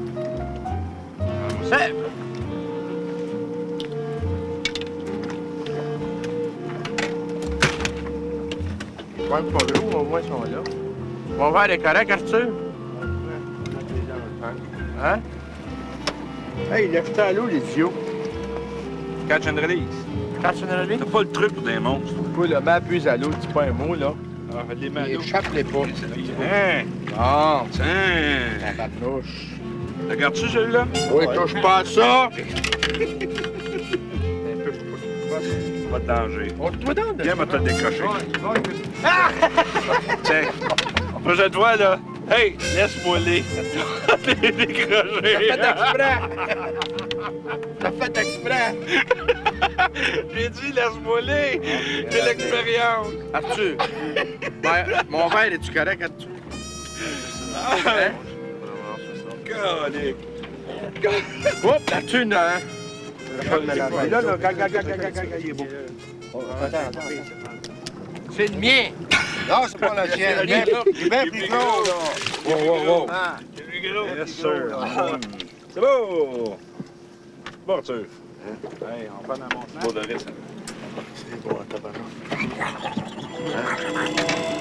Regarde-moi ça. Pas gros, au moins, ils sont là. Mon verre est correct, Arthur? Hein? Hey, il a jeté à l'eau, les idiots. Catch and release. Catch and release? T'as pas le truc pour des monstres. Toi, le mât plus à l'eau, dis pas un mot, là. Ah, les mains Il échappe-les pas. Hein? Bon, Tiens! tabarnouche. Regardes-tu celui-là? Oui, touche pas à ça! Pas de danger. On te doit dans Viens, va te le décocher. Tiens. Prochaine fois, là, Hey, laisse-moi aller. T'es décroché. T'as fait exprès! J'ai dit, laisse-moi aller. J'ai l'expérience. Arthur, mon verre, es-tu correct, Arthur? Hein? Calique. Oups, Arthur, non, hein? Il est beau. C'est le mien! Non, c'est pas la tienne. Il est bien plus gros, là. Wow. Ah. Yes, sir. C'est beau. Bon, Arthur. Hey, on prend un montant. Beau de risque. C'est beau, en tabarnak.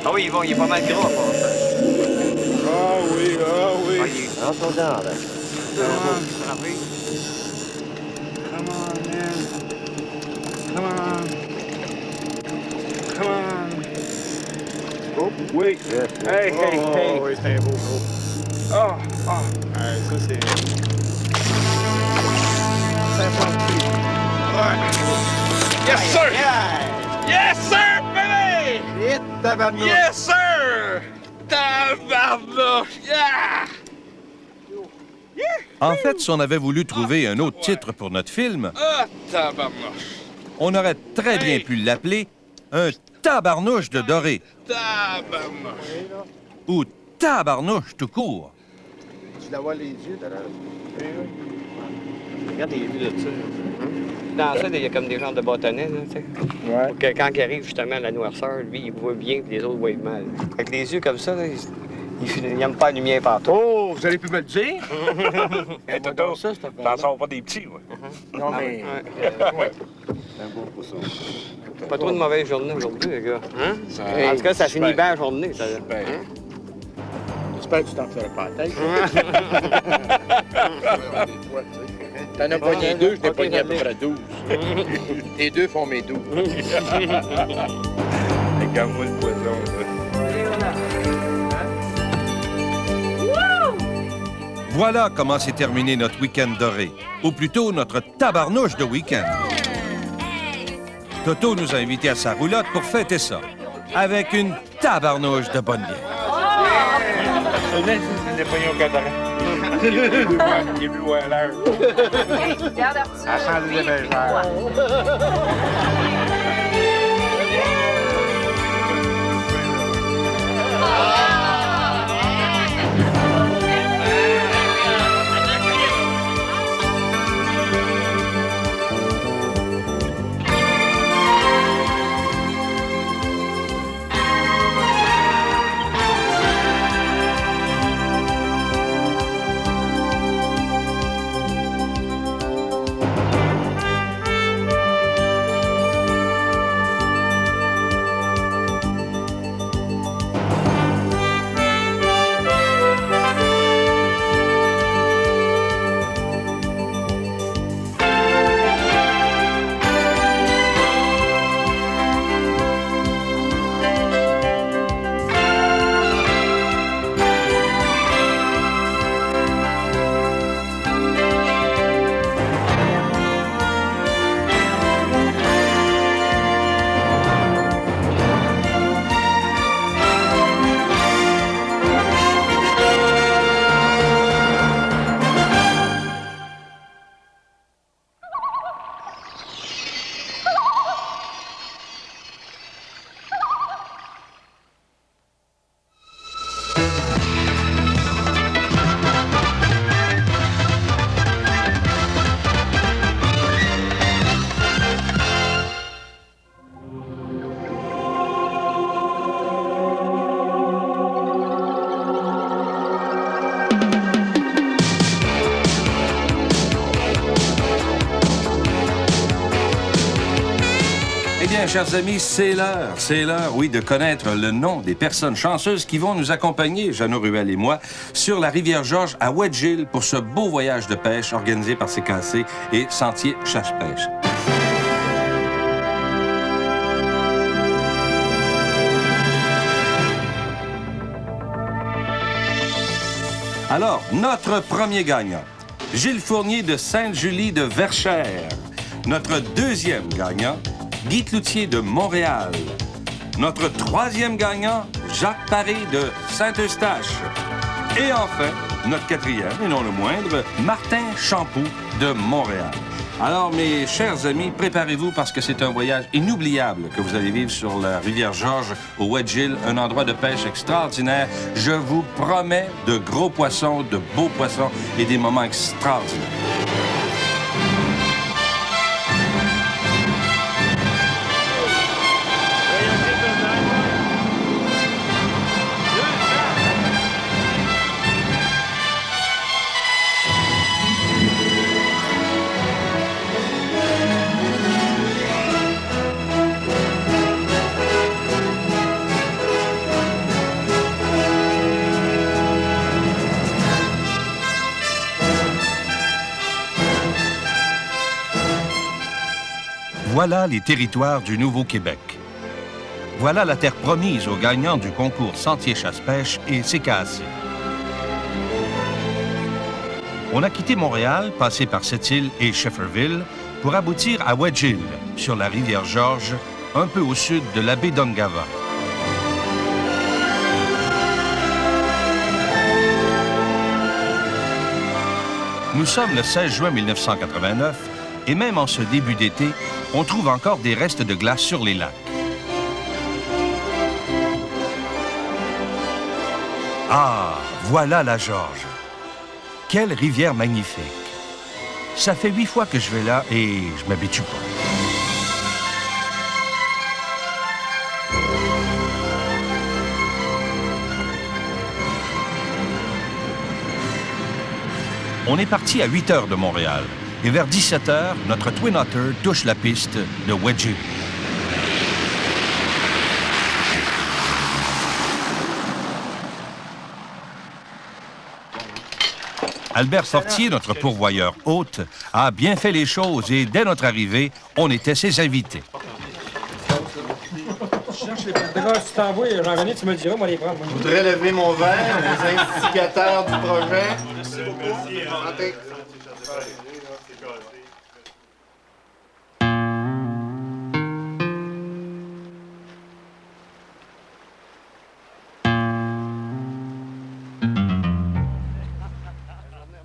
Ah oui, il est pas mal gros, Ah oui. Rentre dedans, là. Come on, man. Come on. Come on. Oh, oui. Hey. Oui, c'est un beau gros. Ah. Ça, c'est... Yes, sir. Yes, sir, baby. Et tabarnak! Yes, sir. Tabarnouche. Yeah. En fait, si on avait voulu trouver un autre titre pour notre film, Ah, tabarnouche. on aurait très bien pu l'appeler Un tabarnouche de doré Tabarnouche. ou Tabarnouche tout court. Tu la vois les yeux, tout à l'heure? Regarde les vues de ça. Dans ça, il y a comme des genres de bâtonnets, là, tu sais. Ouais. Pour que quand il arrive justement la noirceur, lui, il voit bien, puis les autres voient mal. Avec les yeux comme ça, là, il n'aime pas la lumière partout. Oh, vous allez plus me le dire? Hey, Toto, t'en sors pas des petits, ouais. Non, mais... Ouais. C'est un beau poisson. Pas trop de mauvaise journée aujourd'hui, les gars. Hein? Hey, En tout cas, ça finit super. bien la journée, ça. Super. Hein? J'espère que tu t'en feras pas la tête. T'en as pogné deux, je t'ai Ok, pogné à peu j'en ai. près 12. Les deux font mes 12. Regarde-moi le poisson, Voilà comment s'est terminé notre week-end doré, ou plutôt notre tabarnouche de week-end. Toto nous a invités à sa roulotte pour fêter ça, avec une tabarnouche de bonne bière. Il est pogné au cadran. Il est plus loin à l'heure. Regarde, Arthur. À changer oui, de bergère. Eh bien, chers amis, c'est l'heure, oui, de connaître le nom des personnes chanceuses qui vont nous accompagner, Jeannot Ruel et moi, sur la rivière Georges à Wedge Hill pour ce beau voyage de pêche organisé par CKC et Sentier Chasse-Pêche. Alors, notre premier gagnant, Gilles Fournier de Sainte-Julie de Verchères. Notre deuxième gagnant, Guy Cloutier de Montréal. Notre troisième gagnant, Jacques Paré de Saint-Eustache. Et enfin, notre quatrième, et non le moindre, Martin Champoux de Montréal. Alors, mes chers amis, préparez-vous parce que c'est un voyage inoubliable que vous allez vivre sur la rivière Georges au Wedge Hill, un endroit de pêche extraordinaire. Je vous promets de gros poissons, de beaux poissons et des moments extraordinaires. Voilà les territoires du Nouveau-Québec. Voilà la terre promise aux gagnants du concours Sentier Chasse-Pêche et CKAC. On a quitté Montréal, passé par Sept-Îles et Shefferville, pour aboutir à Wedge Hill, sur la rivière Georges, un peu au sud de la baie d'Ungava. Nous sommes le 16 juin 1989 et même en ce début d'été, on trouve encore des restes de glace sur les lacs. Ah, voilà la Georges. Quelle rivière magnifique. Ça fait 8 fois que je vais là et je m'habitue pas. On est parti à 8 heures de Montréal. Et vers 17 heures, notre Twin Otter touche la piste de Wedge Hill. Albert Fortier, notre pourvoyeur hôte, a bien fait les choses et dès notre arrivée, on était ses invités. Je cherche les banderoles, si tu t'envoies, Jean-René, tu me le diras, moi les prendre. Je voudrais lever mon verre, les instigateurs du projet. Merci beaucoup. Santé.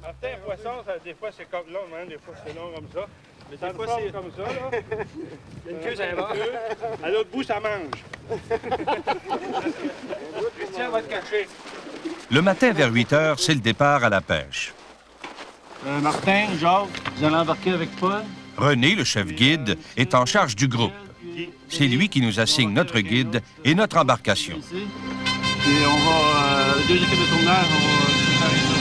Martin, poisson, des fois c'est comme long, hein, des fois c'est long comme ça. Mais des fois c'est comme ça, là. Il y a une queue, c'est un queue. À l'autre bout, ça mange. Christian va te cacher. Le matin, vers 8 heures, c'est le départ à la pêche. Martin, Jacques, vous allez embarquer avec Paul? René, le chef guide, est en charge du groupe. C'est lui qui nous assigne notre guide et notre embarcation. Et on va, deux équipes de tournage, on va séparer ça.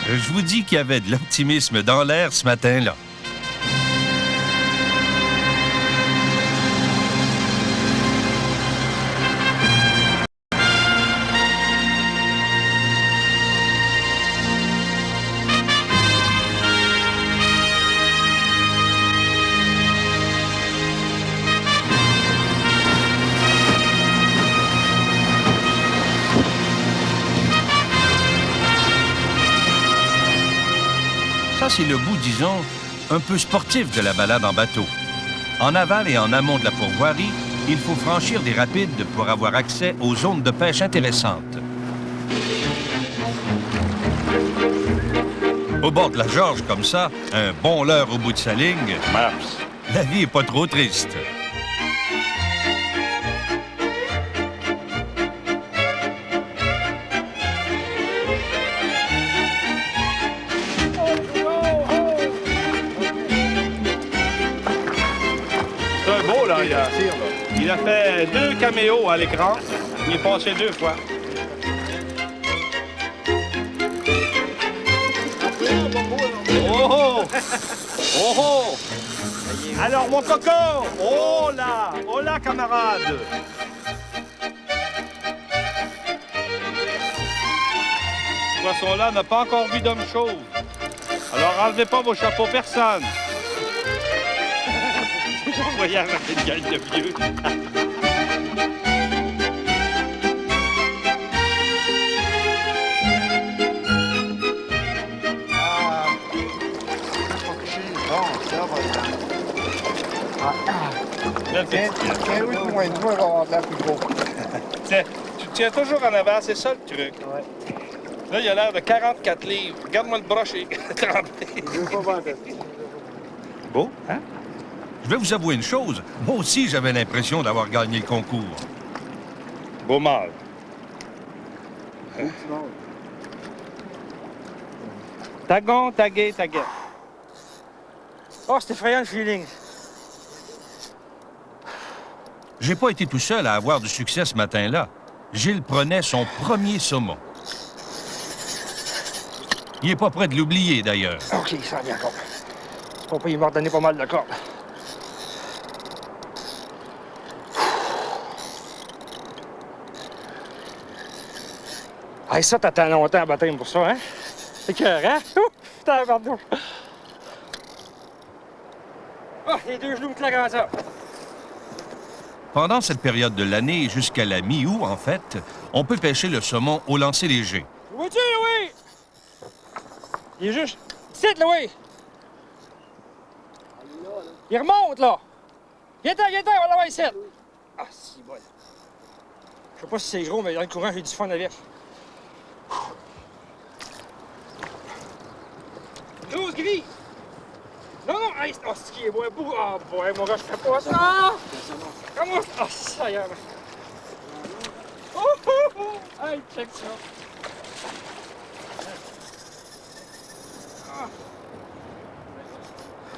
Je vous dis qu'il y avait de l'optimisme dans l'air ce matin-là. Ça, c'est le bout, disons, un peu sportif de la balade en bateau. En aval et en amont de la pourvoirie, il faut franchir des rapides pour avoir accès aux zones de pêche intéressantes. Au bord de la Georges, comme ça, un bon leurre au bout de sa ligne, Maps, la vie est pas trop triste. Il a fait 2 caméos à l'écran. Il est passé 2 fois. Oh oh! Oh oh! Alors, mon coco! Oh là, camarade! Ce poisson-là n'a pas encore vu d'homme chauve. Alors, enlevez pas vos chapeaux, personne. Voyage avec une gang de vieux. Tiens, oui, moins de moi, il va avoir de l'air plus gros. Tiens, tu tiens toujours en avant, c'est ça le truc. Ouais. Là, il a l'air de 44 livres. Regarde-moi le broche et tremblé. Je veux pas voir de... Beau, hein? Je vais vous avouer une chose. Moi aussi, j'avais l'impression d'avoir gagné le concours. Beau mâle. Tagon, tagué, taguet. Oh, c'est effrayant le feeling. J'ai pas été tout seul à avoir du succès ce matin-là. Gilles prenait son premier saumon. Il est pas prêt de l'oublier, d'ailleurs. OK, ça va bien encore. Papa, il m'a redonné pas mal de cordes. Hey, ça, t'attends longtemps à baptême pour ça, hein? C'est cœur, hein? Putain, pardon. Oh, les deux genoux me claquent en ça. Pendant cette période de l'année, jusqu'à la mi-août, en fait, on peut pêcher le saumon au lancer léger. Vois-tu, Louis? Il est juste... Ici, Louis! Il remonte, là! Viens-t'en, on va l'avoir ici! Ah, si bon. Je sais pas si c'est gros, mais dans le courant, j'ai du fun avec. 12 gris! Non, non! Hey, oh, c'est qui est beau! Ah, boy, mon gars, je fais pas ça! Ah! Comment? Ah, ça y est! Oh, oh, oh! Hey, check ça!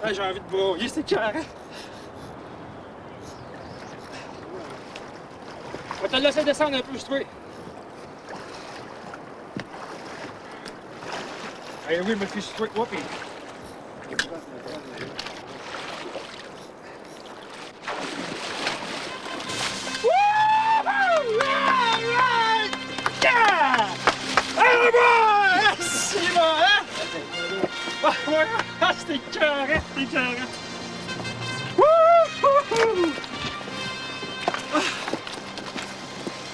Ah, j'ai envie de broyer, c'est carré! On va te laisser descendre un peu, je trouve. Hey, oui, me suis straight whoopie. Ah, c'était carré, c'était carré.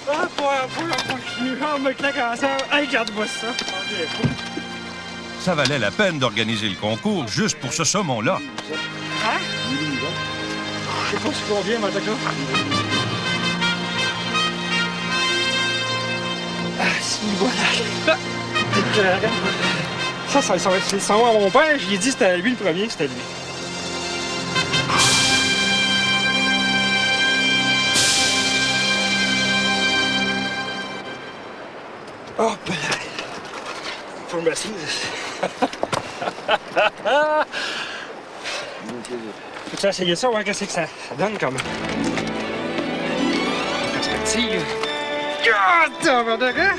Ah, je me claque en ça. Hey, regarde-moi ça. Ça valait la peine d'organiser le concours juste pour ce saumon-là. Hein? Je sais pas si combien, mais en tout cas. Ah, si, voilà. C'est carré. Ça va être le saumon à mon père. J'ai dit que c'était lui le premier, c'était lui. Oh, ben là. Faut me baisser. Faut-tu essayer ça, voir qu'est-ce que ça donne comme perspective? Ah, tabarnak, hein?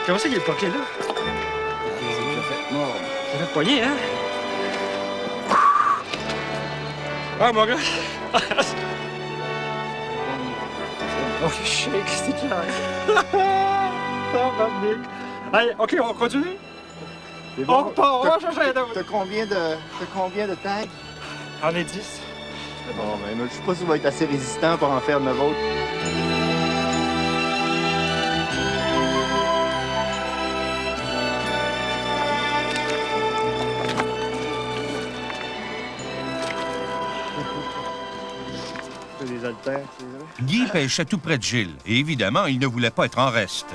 Comment ça, il est poqué là? Ça fait poigner, hein? Ah, mon gars! Oh, shake, c'est clair! Tabarnak! Allez, OK, on continue? On repart, on va chercher un autre! T'as combien de tags? J'en ai 10. Bon, ben, je sais pas si tu vas être assez résistant pour en faire 9 autres. Des haltères, c'est vrai. Guy pêchait tout près de Gilles, et évidemment, il ne voulait pas être en reste.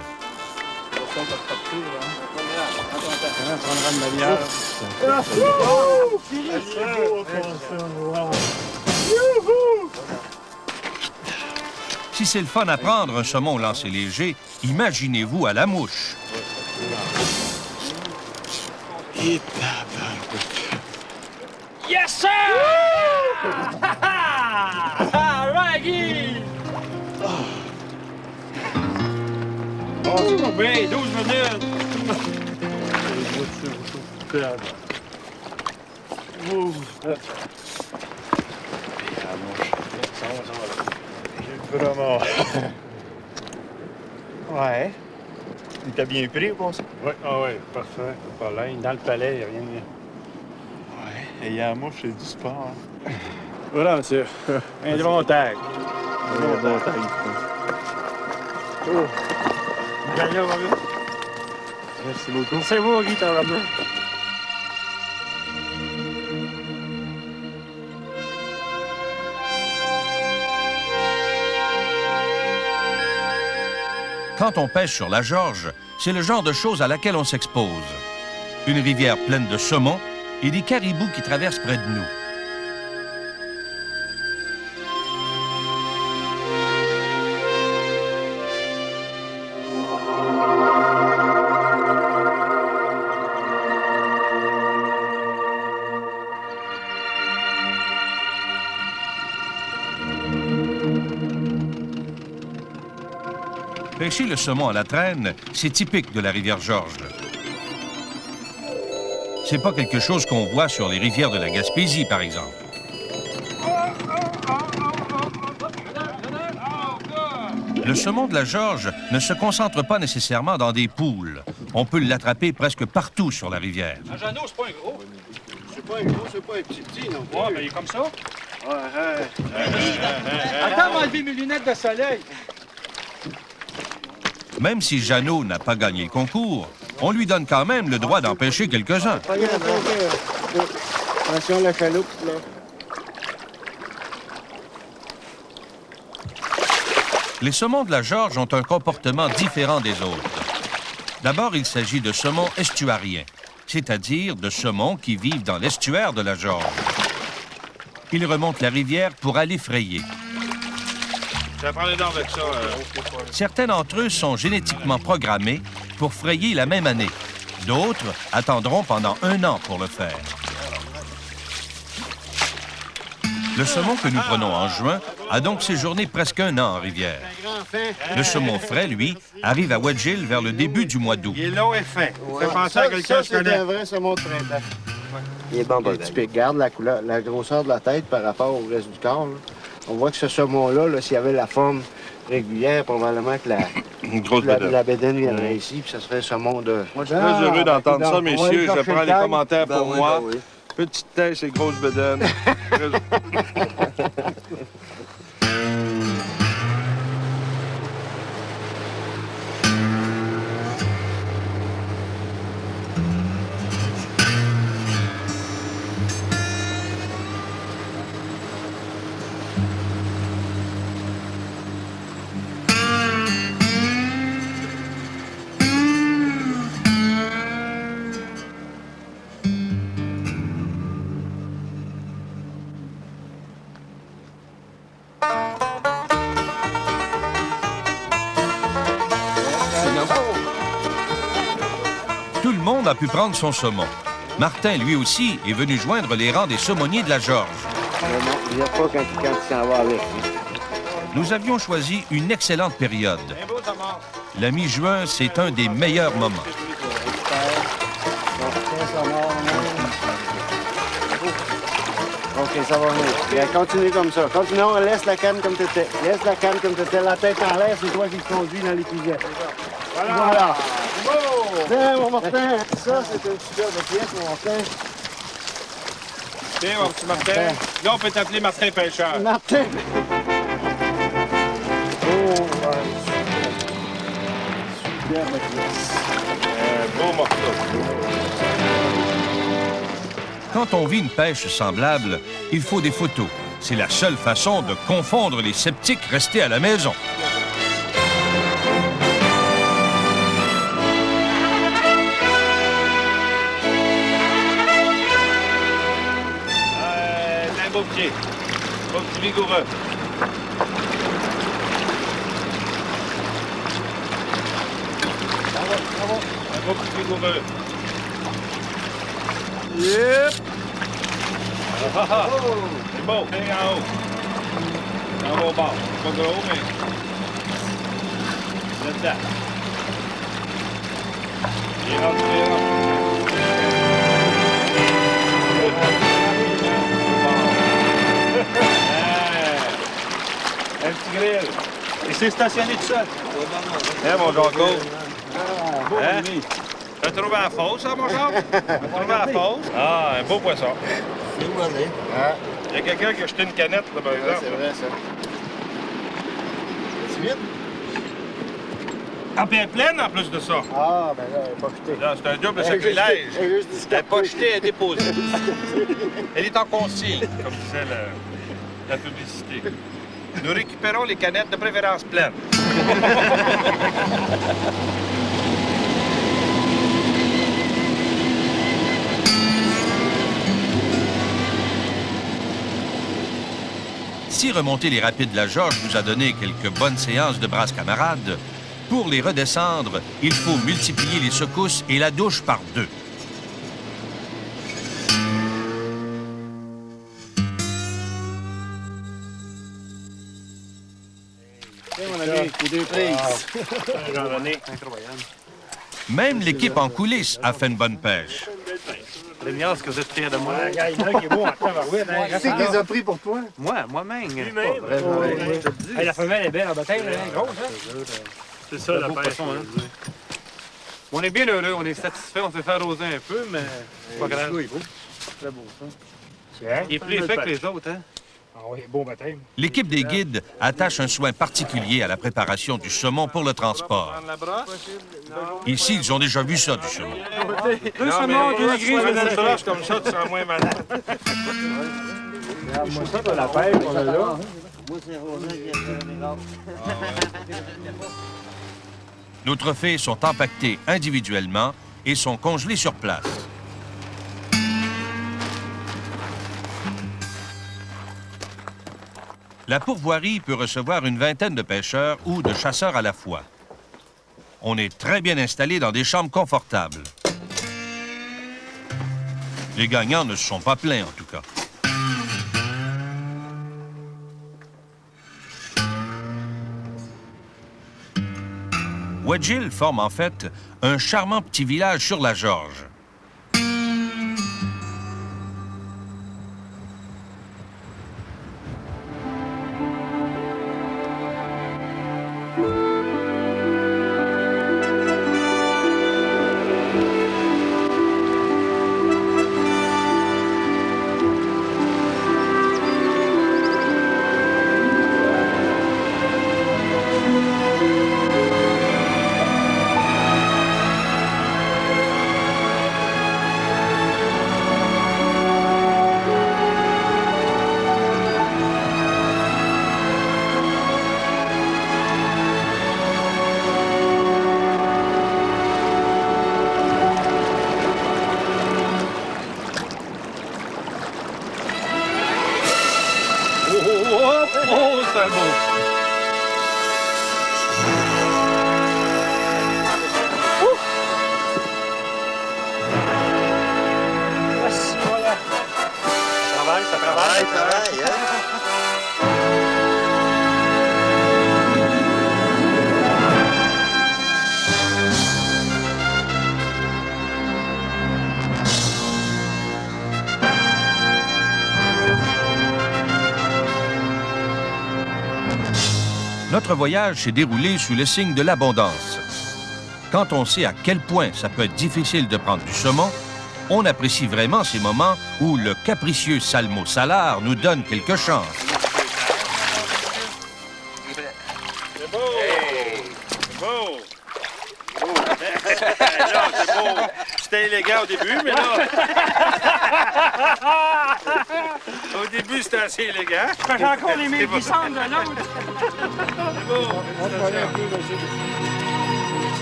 Si c'est le fun à prendre un saumon au lancer léger, imaginez-vous à la mouche. Yes, sir! All right, Guy! Oh, c'est pas bien, 12 minutes! Vraiment. Ouais. Il t'a bien pris pour ça? Oui, ah ouais, parfait. Pas de problème. Dans le palais, il n'y a rien. Ouais. Et il y a la mouche, c'est du sport. Voilà, monsieur. Un bon tag. Un bon tag. Oh. Gagnant, mon gars. Merci beaucoup. C'est beau, Guy, t'en ramené. Quand on pêche sur la George, c'est le genre de choses à laquelle on s'expose. Une rivière pleine de saumon et des caribous qui traversent près de nous. Pêcher le saumon à la traîne, c'est typique de la rivière George. C'est pas quelque chose qu'on voit sur les rivières de la Gaspésie, par exemple. Le saumon de la George ne se concentre pas nécessairement dans des poules. On peut l'attraper presque partout sur la rivière. Un Jeannot, c'est pas un gros. C'est pas un gros, c'est pas un petit non plus. Ouais, mais il est comme ça. Attends, on va enlever mes lunettes de soleil. Même si Jeannot n'a pas gagné le concours, on lui donne quand même le droit d'en pêcher quelques-uns. Attention, la chaloupe, là. Les saumons de la George ont un comportement différent des autres. D'abord, il s'agit de saumons estuariens, c'est-à-dire de saumons qui vivent dans l'estuaire de la George. Ils remontent la rivière pour aller frayer. Je vais prendre les dents avec ça. Certains d'entre eux sont génétiquement programmés pour frayer la même année. D'autres attendront pendant 1 an pour le faire. Le saumon que nous prenons en juin a donc séjourné presque 1 an en rivière. Le saumon frais, lui, arrive à Wedge Hill vers le début du mois d'août. Il est long et fin. Ouais. Ça fait penser à quelqu'un que je c'est connais. un vrai saumon de printemps. Il est bon, Et tu regardes la grosseur de la tête par rapport au reste du corps. Là. On voit que ce saumon-là, là, s'il y avait la forme régulière, probablement que la bédaine viendrait ici, puis ça serait un saumon de... Moi, je suis très heureux d'entendre ça, messieurs. Je prends les commentaires pour moi. Oui. Petite tête et grosse bedaine. Tout le monde a pu prendre son saumon. Martin, lui aussi, est venu joindre les rangs des saumoniers de la George. Non, il n'y a pas quand il s'en va avec. Nous avions choisi une excellente période. La mi-juin, c'est un des meilleurs moments. OK, ça va venir. Bien, continue comme ça. Continuons, laisse la canne comme t'étais. Laisse la canne comme t'étais. La tête en l'air, c'est toi qui te conduis dans les cuvettes. Voilà. Tiens, mon Martin. Ça, c'est une superbe pièce, mon Martin. Tiens, mon petit Martin. Là, on peut t'appeler Martin Pêcheur. Martin. Oh, ouais. Superbe pièce. Beau morceau. Quand on vit une pêche semblable, il faut des photos. C'est la seule façon de confondre les sceptiques restés à la maison. Un beau pied. Beau petit vigoureux. Un beau petit vigoureux. Yep. C'est beau. C'est en haut. En haut au bord. Pas gros, mais... C'est là. Il est rentré, il est rentré. Un petit grill. Il s'est stationné tout seul. Hein, mon Jaco? Hein? T'as trouvé la fosse, hein, mon Jacques? T'as trouvé la fosse? Ah, un beau poisson. C'est où aller? Ah. Il y a quelqu'un qui a jeté une canette, là, par exemple. C'est vrai, ça. C'est vite? Ah, puis elle est pleine, en plus de ça. Ah, ben là, elle n'est pas jetée. Là, c'est un double sacrilège. Elle est juste Elle n'est pas jetée, elle est déposée. Elle est en consigne, comme disait la publicité. Nous récupérons les canettes de préférence pleines. Si remonter les rapides de la Georges nous a donné quelques bonnes séances de brasse camarades, pour les redescendre, il faut multiplier les secousses et la douche par 2. Même l'équipe en coulisses a fait une bonne pêche. Est-ce que vous êtes fiers de moi? Il y en a qui est beau en tabarouette. Qui c'est qui les a pris pour toi? Moi-même. Hey, la femelle est belle en bataille, elle est grosse, hein? C'est ça, la pêche. On est bien heureux, on est satisfait, on s'est fait arroser un peu, mais c'est pas grave. Très beau, ça. Il est plus épais que les autres, hein? Ah oui, beau baptême. L'équipe des guides attache un soin particulier à la préparation du saumon pour le transport. Ici, ils ont déjà vu ça, du saumon. Deux saumons, deux grises, une broche comme ça, tu seras moins malade. Moi, ça, de la pêche, on a là. Moi, c'est Rosa qui a fait un miracle. Nos trophées sont empaquetés individuellement et sont congelés sur place. La pourvoirie peut recevoir une vingtaine de pêcheurs ou de chasseurs à la fois. On est très bien installé dans des chambres confortables. Les gagnants ne se sont pas plaints, en tout cas. Wedgill forme en fait un charmant petit village sur la George. Oh, c'est beau! Ça travaille, hein? Notre voyage s'est déroulé sous le signe de l'abondance. Quand on sait à quel point ça peut être difficile de prendre du saumon, on apprécie vraiment ces moments où le capricieux Salmo Salar nous donne quelque chance. C'est beau! Hey. C'est beau! Là, c'est beau! C'était élégant au début, mais là... Au début, c'était assez élégant. J'ai encore les mille qui semblent de l'autre. C'est beau!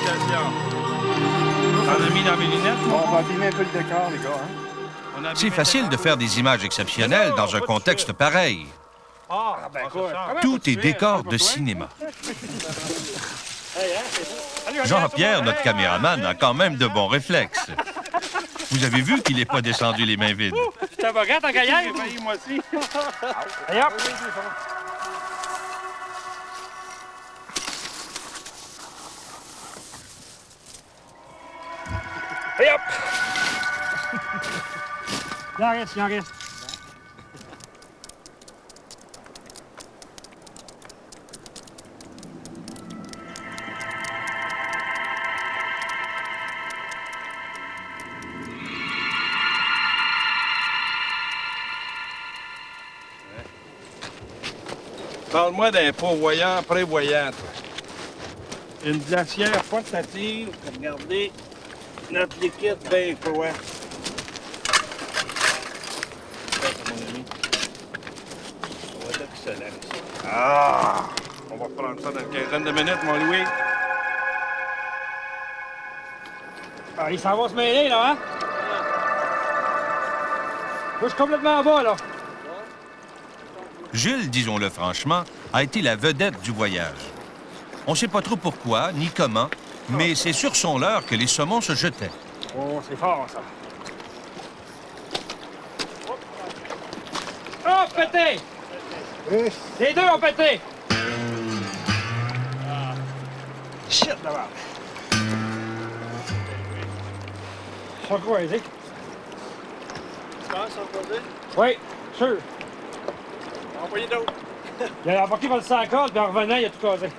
Félicitations! On a mis dans mes lunettes? On va abîmer un peu le décor, les gars, hein? C'est facile de faire des images exceptionnelles dans un contexte pareil. Ah, ben quoi? Tout est décor de cinéma. Jean-Pierre, notre caméraman, a quand même de bons réflexes. Vous avez vu qu'il n'est pas descendu les mains vides. Tu t'avocat en gaillard? J'ai failli, moi aussi. Allez, hop! Allez, hop! Il en reste, il en reste. Parle-moi d'un pourvoyant prévoyant, toi. Une glacière portative pour garder notre liquide bien froid. Ça, mon ami. Ça va être excellent, ça. Ah! On va prendre ça dans une quinzaine de minutes, mon Louis. Ah, il s'en va se mêler, là, hein? Moi, je suis complètement en bas, là. Gilles, disons-le franchement, a été la vedette du voyage. On ne sait pas trop pourquoi, ni comment, mais c'est sur son leurre que les saumons se jetaient. Oh, c'est fort, ça. Oh, pété! Les deux ont pété! Shit, d'abord. Ils sont croisés. Tu penses, ils sont croisés? Oui, sûr. On va envoyer d'autres. Il a embarqué dans le sac à corde, puis en revenant, il a tout cassé.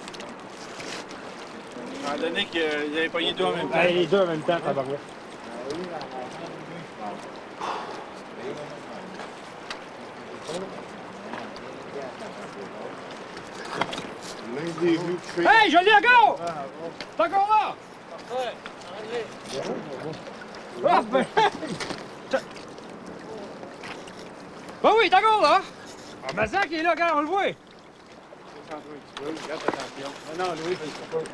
Étant donné qu'il avait pogné deux en même temps. Hey, les deux en même temps, tabarouette. Hey, je l'ai encore! T'es encore là? Ah, ben... Ben oui, t'es encore là! Ah, mais ça qui est là, regarde, on le voit! Non, Louis, je ne pas.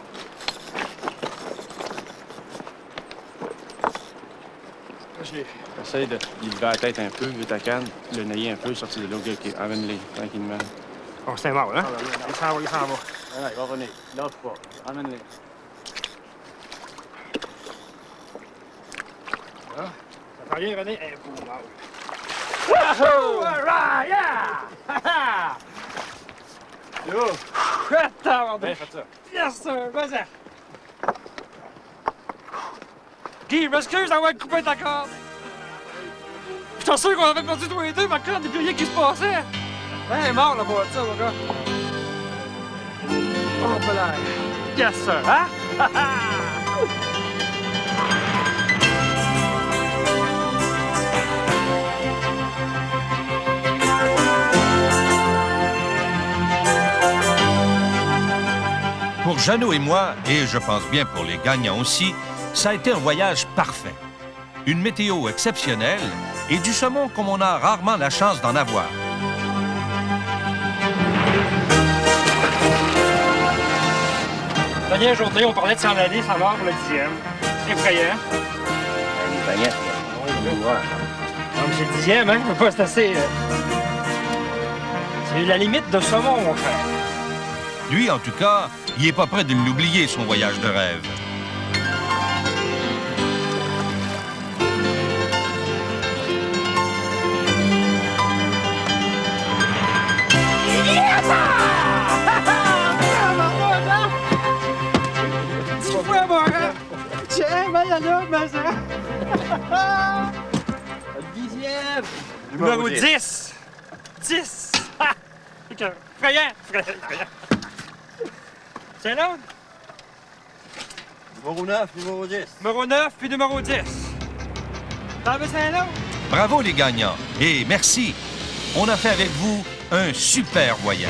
Essaye de lever la tête un peu, lever ta canne, le nailler un peu, sortir de là. OK, amène-les tranquillement. Oh, c'est mort, hein? Il s'en va, il s'en va. Ah, il va revenir. Lâche pas. Amène-les. Ah, ça fait rien, René? Un beau mort. Wouhou! All right, yeah! Yo! Attends, Bien fait ça. Yes, sir! Vas-y! Guy, je m'excuse d'avoir coupé ta corde! Je suis sûr qu'on avait perdu tous les deux, ma corde, et puis rien qui se passait! Ben, mort, la boîte, ça, mon gars! Oh, voilà! Yes, sir! Hein? Pour Jeannot et moi, et je pense bien pour les gagnants aussi, ça a été un voyage parfait. Une météo exceptionnelle et du saumon comme on a rarement la chance d'en avoir. Dernière journée, on parlait de s'en aller, ça va pour le 10e. C'est effrayant. Non, mais c'est le 10e, hein? Je peux pas, c'est assez... C'est la limite de saumon, mon frère. Lui, en tout cas, il est pas prêt de l'oublier, son voyage de rêve. Tiens, ben y'en a, ben ça! Le 10e! Numéro 10! 10! Ah! Frayant! C'est l'autre? Numéro 9, numéro 10. Numéro 9 puis numéro 10. T'en veux Saint-Lô? Bravo les gagnants et merci. On a fait avec vous un super voyage.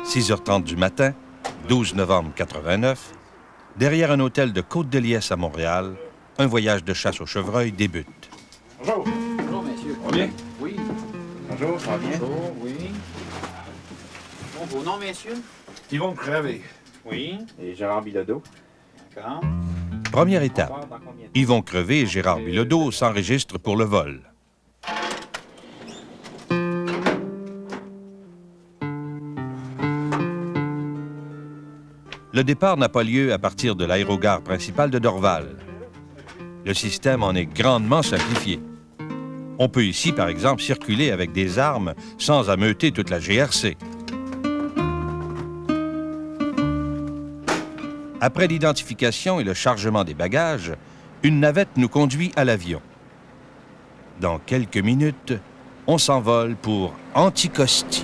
« 6h30 du matin, 12 novembre 89, derrière un hôtel de Côte-de-Liesse à Montréal, un voyage de chasse au chevreuil débute. Bonjour. Bonjour, messieurs. On vient? Oui. Bonjour, ça va bien? Bonjour, oui. Bon, vos noms, messieurs? Ils vont me crever. Oui. Et Gérard Bilodeau. D'accord. Première étape. Yvon Crevé et Gérard Bilodeau s'enregistrent pour le vol. Le départ n'a pas lieu à partir de l'aérogare principale de Dorval. Le système en est grandement simplifié. On peut ici, par exemple, circuler avec des armes sans ameuter toute la GRC. Après l'identification et le chargement des bagages, une navette nous conduit à l'avion. Dans quelques minutes, on s'envole pour Anticosti.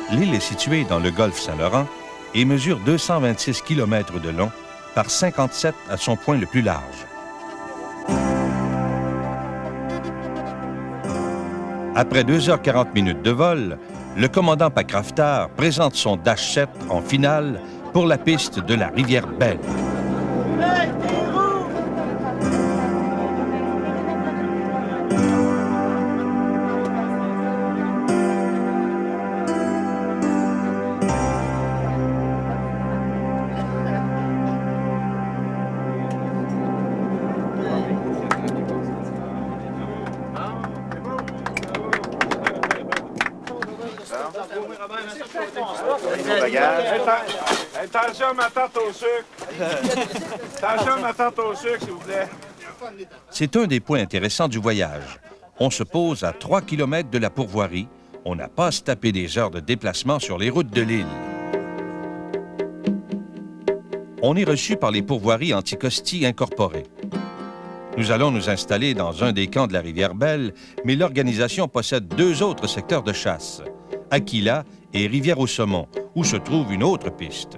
L'île est située dans le golfe Saint-Laurent et mesure 226 km de long par 57 à son point le plus large. Après 2h40 de vol, le commandant Pacrafter présente son Dash 7 en finale pour la piste de la rivière Belle. Attention, ma tante au sucre. Attention, ma tante au sucre, s'il vous plaît. C'est un des points intéressants du voyage. On se pose à 3 km de la pourvoirie. On n'a pas à se taper des heures de déplacement sur les routes de l'île. On est reçu par les pourvoiries Anticosti incorporées. Nous allons nous installer dans un des camps de la rivière Belle, mais l'organisation possède 2 autres secteurs de chasse, Aquila et Rivière-au-Saumon, où se trouve une autre piste.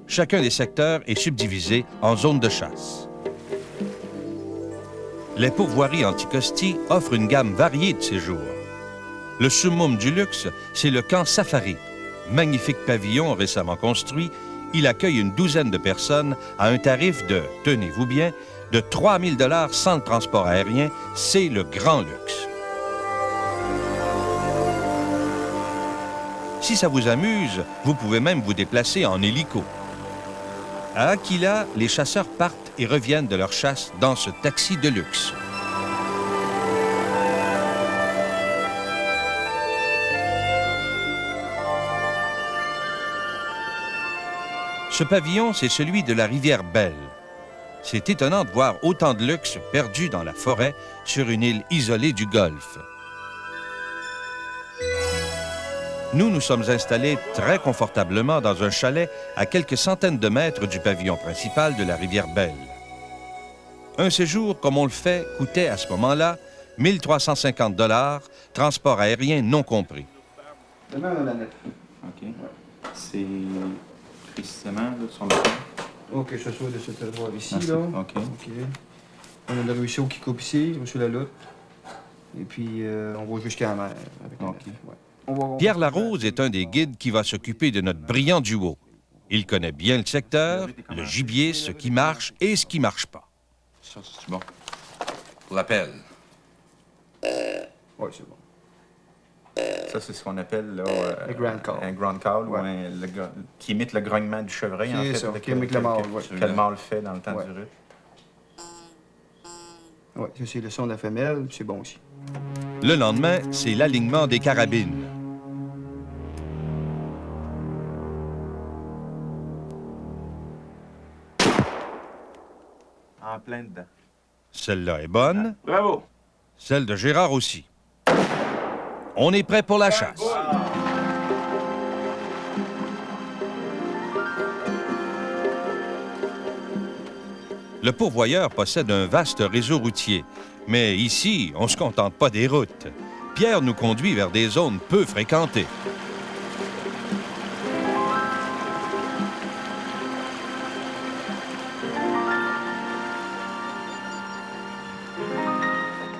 Chacun des secteurs est subdivisé en zones de chasse. Les pourvoiries Anticosti offrent une gamme variée de séjours. Le summum du luxe, c'est le camp Safari. Magnifique pavillon récemment construit, il accueille une douzaine de personnes à un tarif de, tenez-vous bien, de 3 000 $ sans le transport aérien. C'est le grand luxe. Si ça vous amuse, vous pouvez même vous déplacer en hélico. À Aquila, les chasseurs partent et reviennent de leur chasse dans ce taxi de luxe. Ce pavillon, c'est celui de la rivière Belle. C'est étonnant de voir autant de luxe perdu dans la forêt sur une île isolée du Golfe. Nous sommes installés très confortablement dans un chalet à quelques centaines de mètres du pavillon principal de la rivière Belle. Un séjour, comme on le fait, coûtait à ce moment-là 1 350 $, transport aérien non compris. Demain, on a la nef. OK. C'est précisément là, sur le plan. OK, je suis de cet endroit ici, là. OK. On a le ruisseau qui coupe ici, le ruisseau la Lutte. Et puis, on va jusqu'à la mer avec la nef. Ouais. Pierre Larose est un des guides qui va s'occuper de notre brillant duo. Il connaît bien le secteur, le gibier, ce qui marche et ce qui marche pas. Ça, c'est bon. L'appel. Oui, c'est bon. Ça, c'est ce qu'on appelle là, un ground call, ouais. Qui imite le grognement du chevreuil, en fait. C'est ça, qui imite le mâle, que le mâle fait dans le temps du rut. Oui, ça, c'est le son de la femelle, c'est bon aussi. Le lendemain, c'est l'alignement des carabines. En plein dedans. Celle-là est bonne. Bravo. Celle de Gérard aussi. On est prêt pour la chasse. Le pourvoyeur possède un vaste réseau routier. Mais ici, on ne se contente pas des routes. Pierre nous conduit vers des zones peu fréquentées.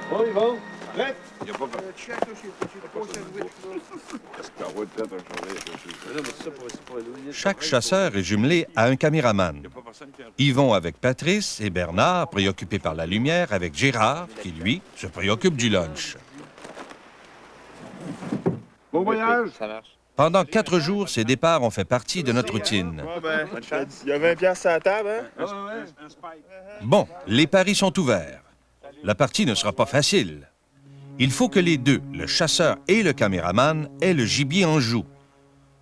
Bon, Yvon, prêt? Il n'y a pas de... Chaque chasseur est jumelé à un caméraman. Yvon avec Patrice et Bernard, préoccupés par la lumière, avec Gérard, qui, lui, se préoccupe du lunch. Bon voyage! Ça marche. Pendant 4 jours, ces départs ont fait partie de notre routine. Il y a 20 piastres à la table, hein? Bon, les paris sont ouverts. La partie ne sera pas facile. Il faut que les deux, le chasseur et le caméraman, aient le gibier en joue.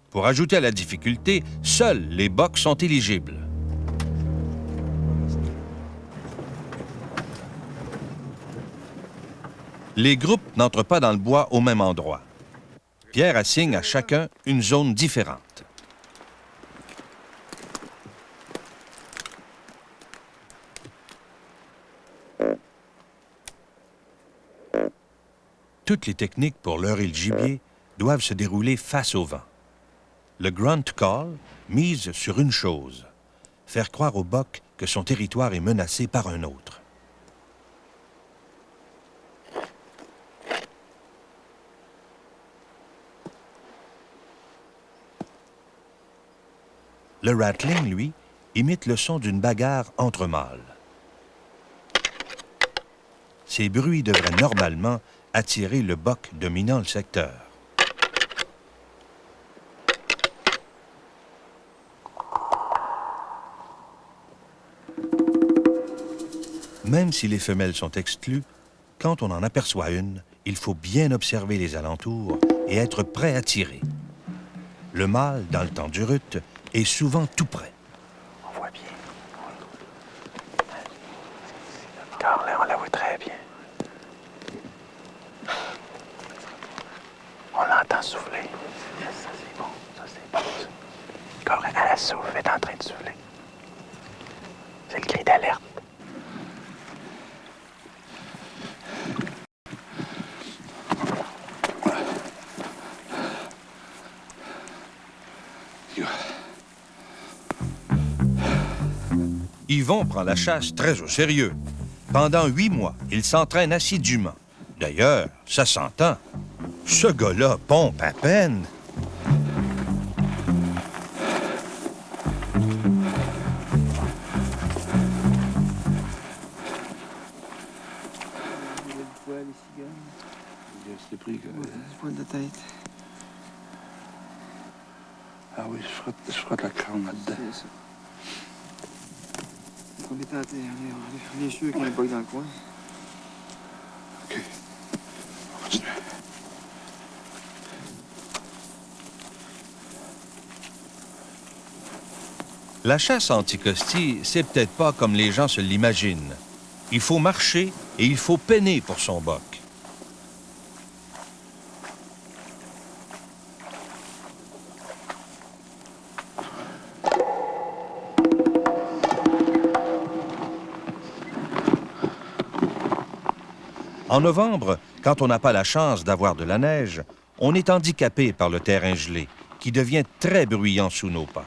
Pour ajouter à la difficulté, seuls les bocs sont éligibles. Les groupes n'entrent pas dans le bois au même endroit. Pierre assigne à chacun une zone différente. Toutes les techniques pour leurrer le gibier doivent se dérouler face au vent. Le grunt call mise sur une chose, faire croire au boc que son territoire est menacé par un autre. Le rattling, lui, imite le son d'une bagarre entre mâles. Ces bruits devraient normalement attirer le boc dominant le secteur. Même si les femelles sont exclues, quand on en aperçoit une, il faut bien observer les alentours et être prêt à tirer. Le mâle, dans le temps du rut, est souvent tout près. On voit bien. Car là, on la voit très bien. On l'entend souffler. Ça, c'est bon. Ça, c'est bon. Car elle souffle, elle est en train de souffler. C'est le cri d'alerte. Yvon prend la chasse très au sérieux. Pendant 8 mois, il s'entraîne assidûment. D'ailleurs, ça s'entend. Ce gars-là pompe à peine. C'est pris que... Du poil de tête. Ah oui, je frotte la crâne là-dedans. C'est ça. On est tenté, on est sûr qu'il y a un bug dans le coin. OK. On continue. La chasse à Anticosti, c'est peut-être pas comme les gens se l'imaginent. Il faut marcher et il faut peiner pour son boc. En novembre, quand on n'a pas la chance d'avoir de la neige, on est handicapé par le terrain gelé, qui devient très bruyant sous nos pas.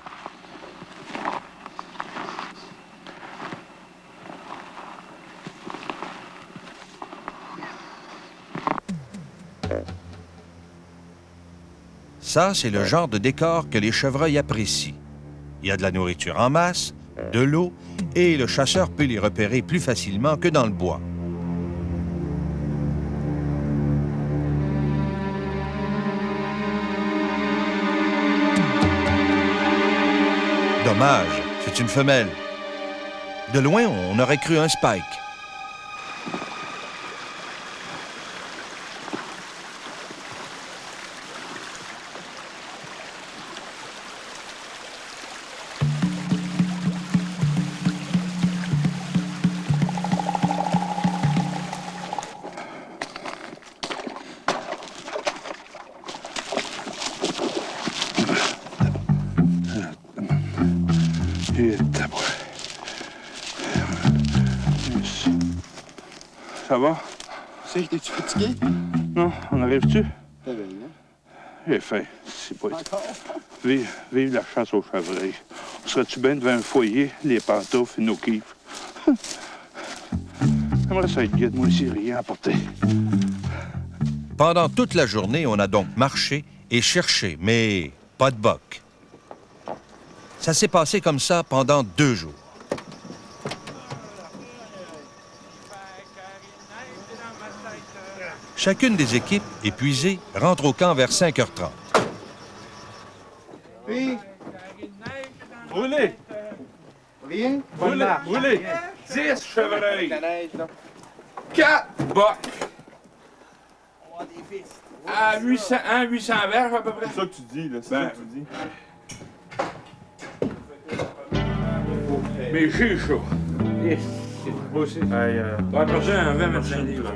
Ça, c'est le genre de décor que les chevreuils apprécient. Il y a de la nourriture en masse, de l'eau, et le chasseur peut les repérer plus facilement que dans le bois. Dommage, c'est une femelle. De loin, on aurait cru un spike. Ça va? C'est que t'es-tu fatigué? Non, on arrive-tu? T'as bien, hein? J'ai faim. C'est pas... Vive la chasse au chevreuil. Serais-tu bien devant un foyer, les pantoufles et nos kiffs? J'aimerais ça être guide, moi aussi, rien à porter. Pendant toute la journée, on a donc marché et cherché, mais pas de boc. Ça s'est passé comme ça pendant 2 jours. Chacune des équipes, épuisées, rentre au camp vers 5h30. Oui. Roulez! Rien? Roulez! 10 chevreuils! 4 bocs! À 800 verges à peu près. C'est ça que tu dis, là. C'est ça que tu dis. Mais j'ai chaud. Yes. Moi aussi. On va passer un 20-25 livres.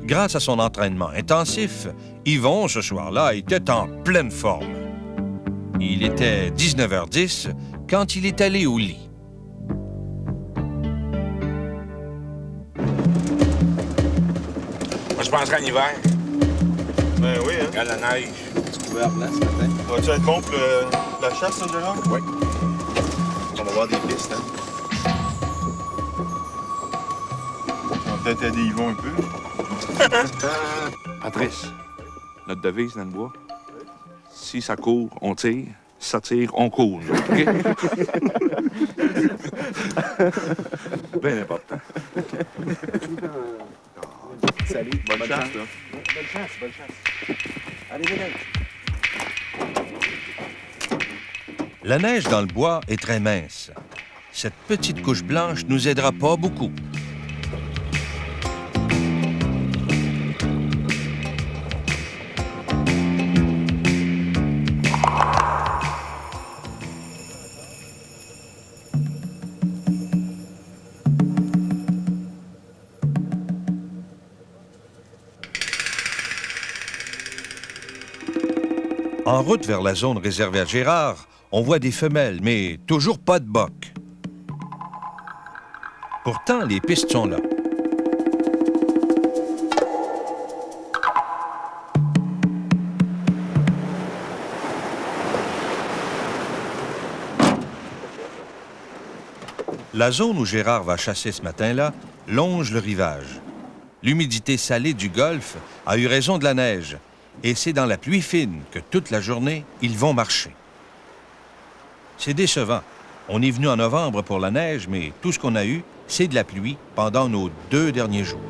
Grâce à son entraînement intensif, Yvon, ce soir-là, était en pleine forme. Il était 19h10 quand il est allé au lit. Moi, je penserais en hiver. Ben oui, hein. Quand la neige. Tu pouvais à place ce matin? Vas-tu être bon pour la chasse, ça, Gérard? Oui. On va voir des pistes, hein? On va peut-être aider Yvon un peu. Patrice, notre devise dans le bois, si ça court, on tire. Si ça tire, on court. OK? Bien important. Salut. Bonne chance, là. Bonne chance. Allez, venez. La neige dans le bois est très mince. Cette petite couche blanche nous aidera pas beaucoup. En route vers la zone réservée à Gérard, on voit des femelles, mais toujours pas de boc. Pourtant, les pistes sont là. La zone où Gérard va chasser ce matin-là longe le rivage. L'humidité salée du golfe a eu raison de la neige. Et c'est dans la pluie fine que toute la journée, ils vont marcher. C'est décevant. On est venu en novembre pour la neige, mais tout ce qu'on a eu, c'est de la pluie pendant nos 2 derniers jours.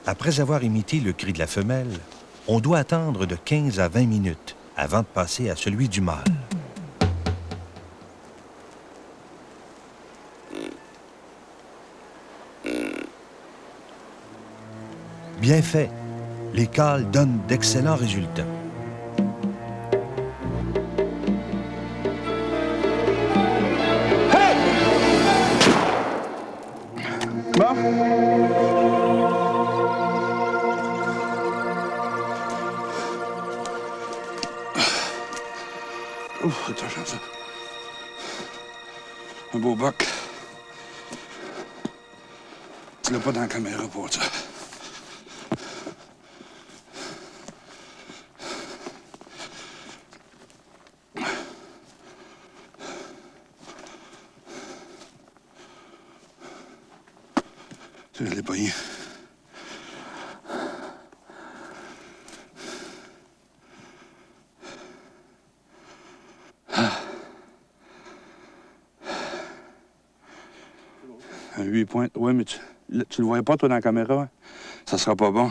Après avoir imité le cri de la femelle, on doit attendre de 15 à 20 minutes avant de passer à celui du mâle. Bien fait, les câles donnent d'excellents résultats. Ouf, attends, ça. Un beau boc. Tu l'as pas dans la caméra pour ça. Je l'ai pogné. Un 8 points. Oui, mais tu le voyais pas, toi, dans la caméra? Ça sera pas bon.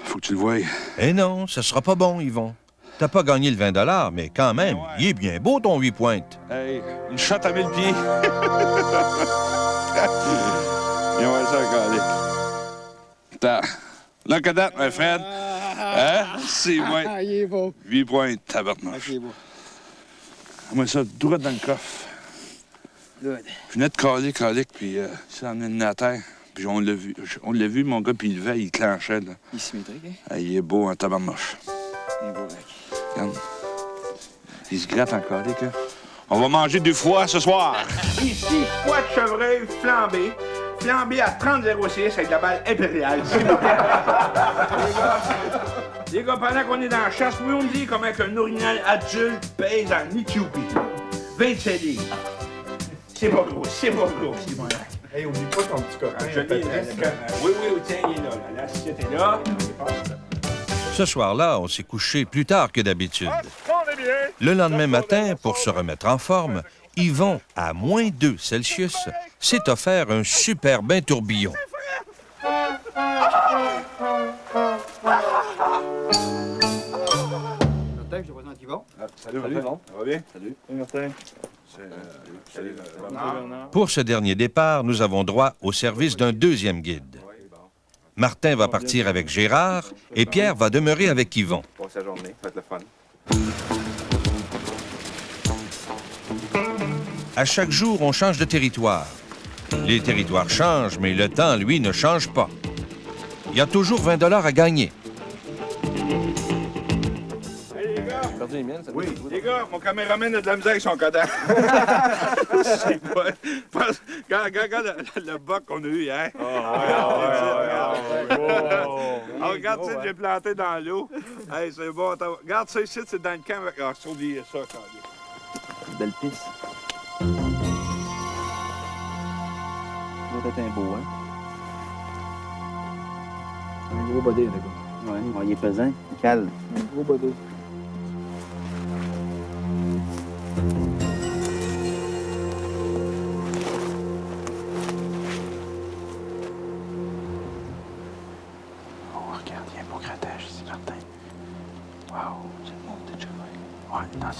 Faut que tu le voies. Eh non, ça sera pas bon, Yvon. T'as pas gagné le 20 $, mais quand même, il est bien beau, ton 8 pointes. Hey, une shot à 1000 pieds. Viens voir ça, calique. Attends. Look at that, my friend. Hein? C'est moi. Il est beau. 8 points, tabarnouche. Il est beau. Moi, ça, droit dans le coffre. Good. Je venais de calique, puis ça en est à terre. Puis on l'a vu. On l'a vu, mon gars, puis il levait, il clenchait, là. Il est symétrique, hein? Ah, il est beau, en tabarnouche. Il est beau, mec. Regarde. Il se gratte en calique, hein. On va manger du foie ce soir. Ici, foie de chevreuil flambé. Flambé à 30,06 avec la balle impériale. Les gars, pendant qu'on est dans la chasse, oui, on me dit comment un orignal adulte pèse en Éthiopie. 27 livres. C'est pas gros, c'est pas gros. Hey, oublie pas ton petit copain. Oui, tiens, il est là. L'assiette est là. Ce soir-là, on s'est couché plus tard que d'habitude. Le lendemain matin, pour se remettre en forme, Yvon, à moins 2 Celsius, s'est offert un super bain tourbillon. Martin, je te présente Yvon. Salut, Yvon. Ça va bien? Salut, Martin. Salut, Pour ce dernier départ, nous avons droit au service d'un deuxième guide. Martin va partir avec Gérard et Pierre va demeurer avec Yvon. Passe la journée, faites le fun. À chaque jour, on change de territoire. Les territoires changent, mais le temps, lui, ne change pas. Il y a toujours 20 $ à gagner. Oui, les gars, mon caméraman a de la misère avec son codin. C'est pas... Regarde le boc qu'on a eu hier. Regarde ça, j'ai planté dans l'eau. Hey, c'est bon. Regarde ça ici, c'est dans le camp. Ah, j'ai oublié ça, quand même. Belle piste. Ça doit être un beau, hein? Un gros body, le gars. Ouais, il est pesant, il cale. Un gros body. Oh, regarde, il y a un beau grattage ici, Martin. Wow, c'est une montée de chevreuil. Ouais, dans un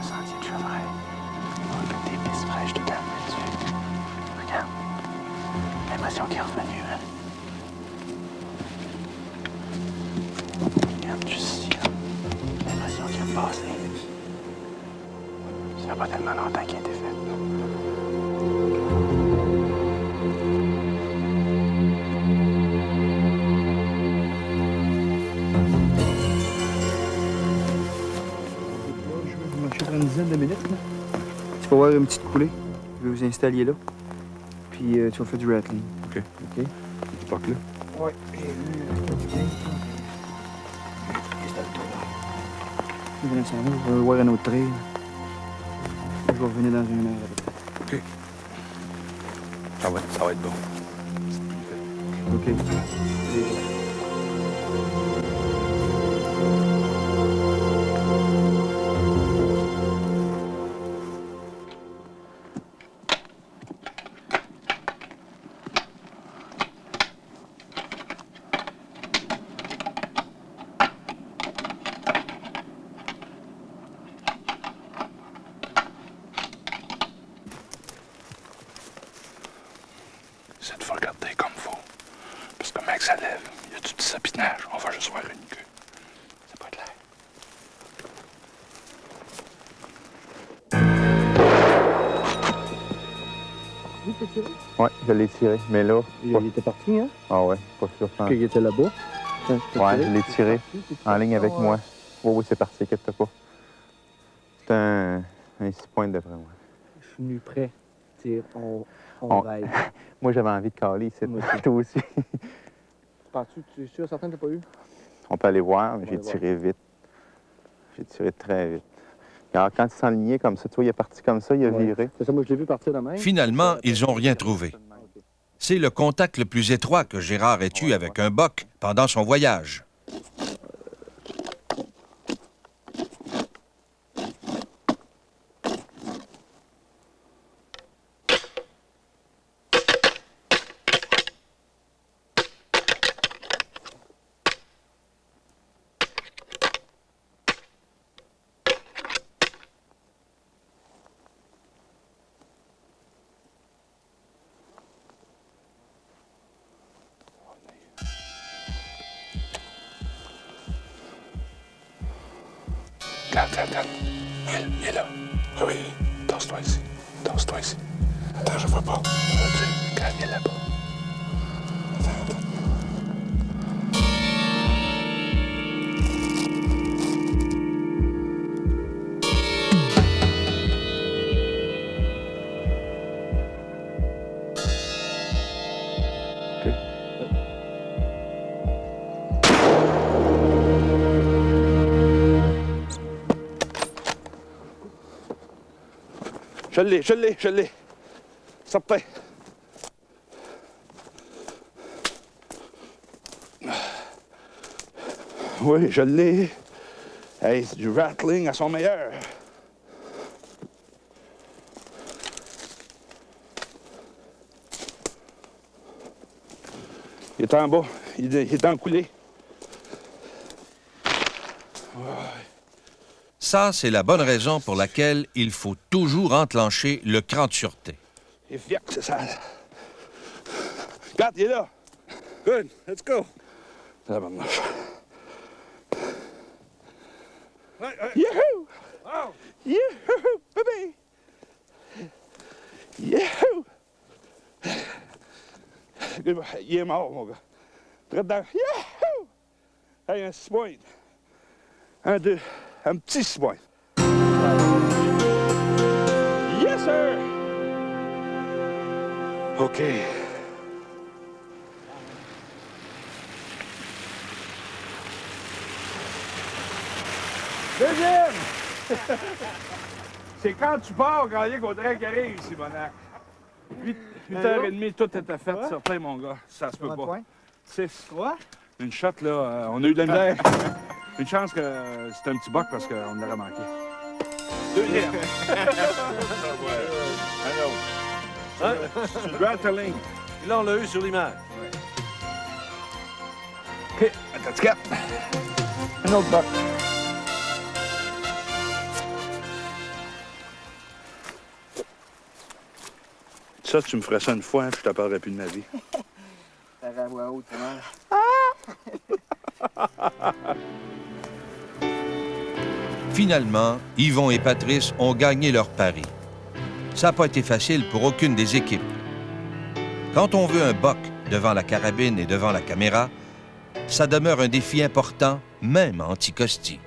sentier de chevreuil. On a des pistes fraîches tout à l'heure dessus. Regarde. J'ai l'impression qu'il est revenu, hein. Regarde, juste ici, là. J'ai l'impression qu'il est passé. Ça fait pas tellement longtemps qu'il a été fait. Vous marchez pendant une dizaine de minutes, là. Tu vas voir une petite coulée. Je vais vous installer là. Puis tu vas faire du rattling. OK. OK? Tu parques là? Ouais. Installe-toi là. Je vais voir un autre trail. Je vais revenir dans une heure. OK. Ça va être bon. OK. C'est de regarder comme faut. Parce que mec, ça lève. Il y a du petit sapinage. On va juste voir une queue. C'est pas clair. Ouais, je l'ai tiré, mais là... Il était parti, hein? Ah ouais, pas sûr. Qu'il était là-bas. Ouais, je l'ai tiré en ligne avec moi. Oui, c'est parti, inquiète-toi pas. C'est un 6 points d'après moi. Je suis venu prêt. On rêve. Moi, j'avais envie de caler ici. Toi aussi. Penses-tu, tu es sûr, certain que tu n'as pas eu? On peut aller voir, mais j'ai tiré vite. J'ai tiré très vite. Alors, quand il s'enlignait comme ça, tu vois, il est parti comme ça, il a viré. C'est ça, moi, je l'ai vu partir de même. Finalement, ils n'ont rien trouvé. C'est le contact le plus étroit que Gérard ait eu avec un boc pendant son voyage. Regarde. Il est là. Ah oui. Tasse-toi ici. Tasse-toi ici. Attends, je vois pas. Regarde, il est là-bas. Attends. Je l'ai. Certain. Oui, je l'ai. Hey, c'est du rattling à son meilleur. Il est en bas. Il est encoulé. Ça, c'est la bonne raison pour laquelle il faut toujours enclencher le cran de sûreté. Il est fier que c'est sale. Regarde, il est là. Good, let's go. La bonne marche. Yahoo! Oh. Yahoo! Baby! Yahoo! Il est mort, mon gars. Très dedans. Yahoo! Hey, un 6 points. Un petit 6 points. Yes, sir! OK. Deuxième! C'est quand tu pars, quand il y a Gaudrin qui arrive, Simonac. 8h30, tout était fait, certain, mon gars. Ça se peut pas. 6. Quoi? Une shot, là, on a eu de la misère. Une chance que c'était un petit boc parce qu'on l'aurait manqué. Deuxième. Hein? C'est du rattling. Là, on l'a eu sur l'image. OK, attends, cap. Un autre boc. Ça, tu me ferais ça une fois, hein, puis je te parlerai plus de ma vie. T'as la voix haute, comment? Finalement, Yvon et Patrice ont gagné leur pari. Ça n'a pas été facile pour aucune des équipes. Quand on veut un boc devant la carabine et devant la caméra, ça demeure un défi important, même en anti-costi.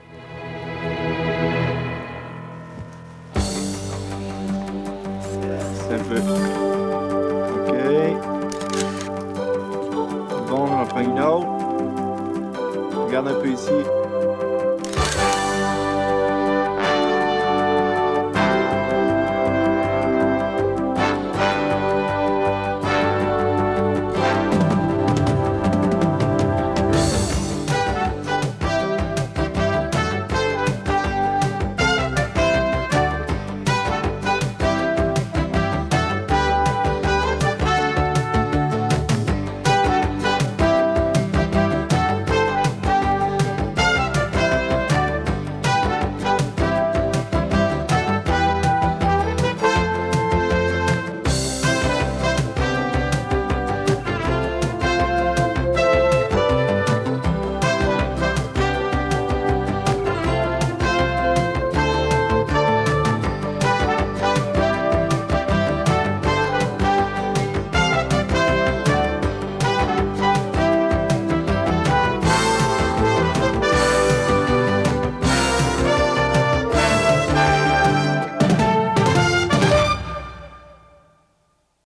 C'est un peu. OK. Bon, on en prend une autre. Regarde un peu ici.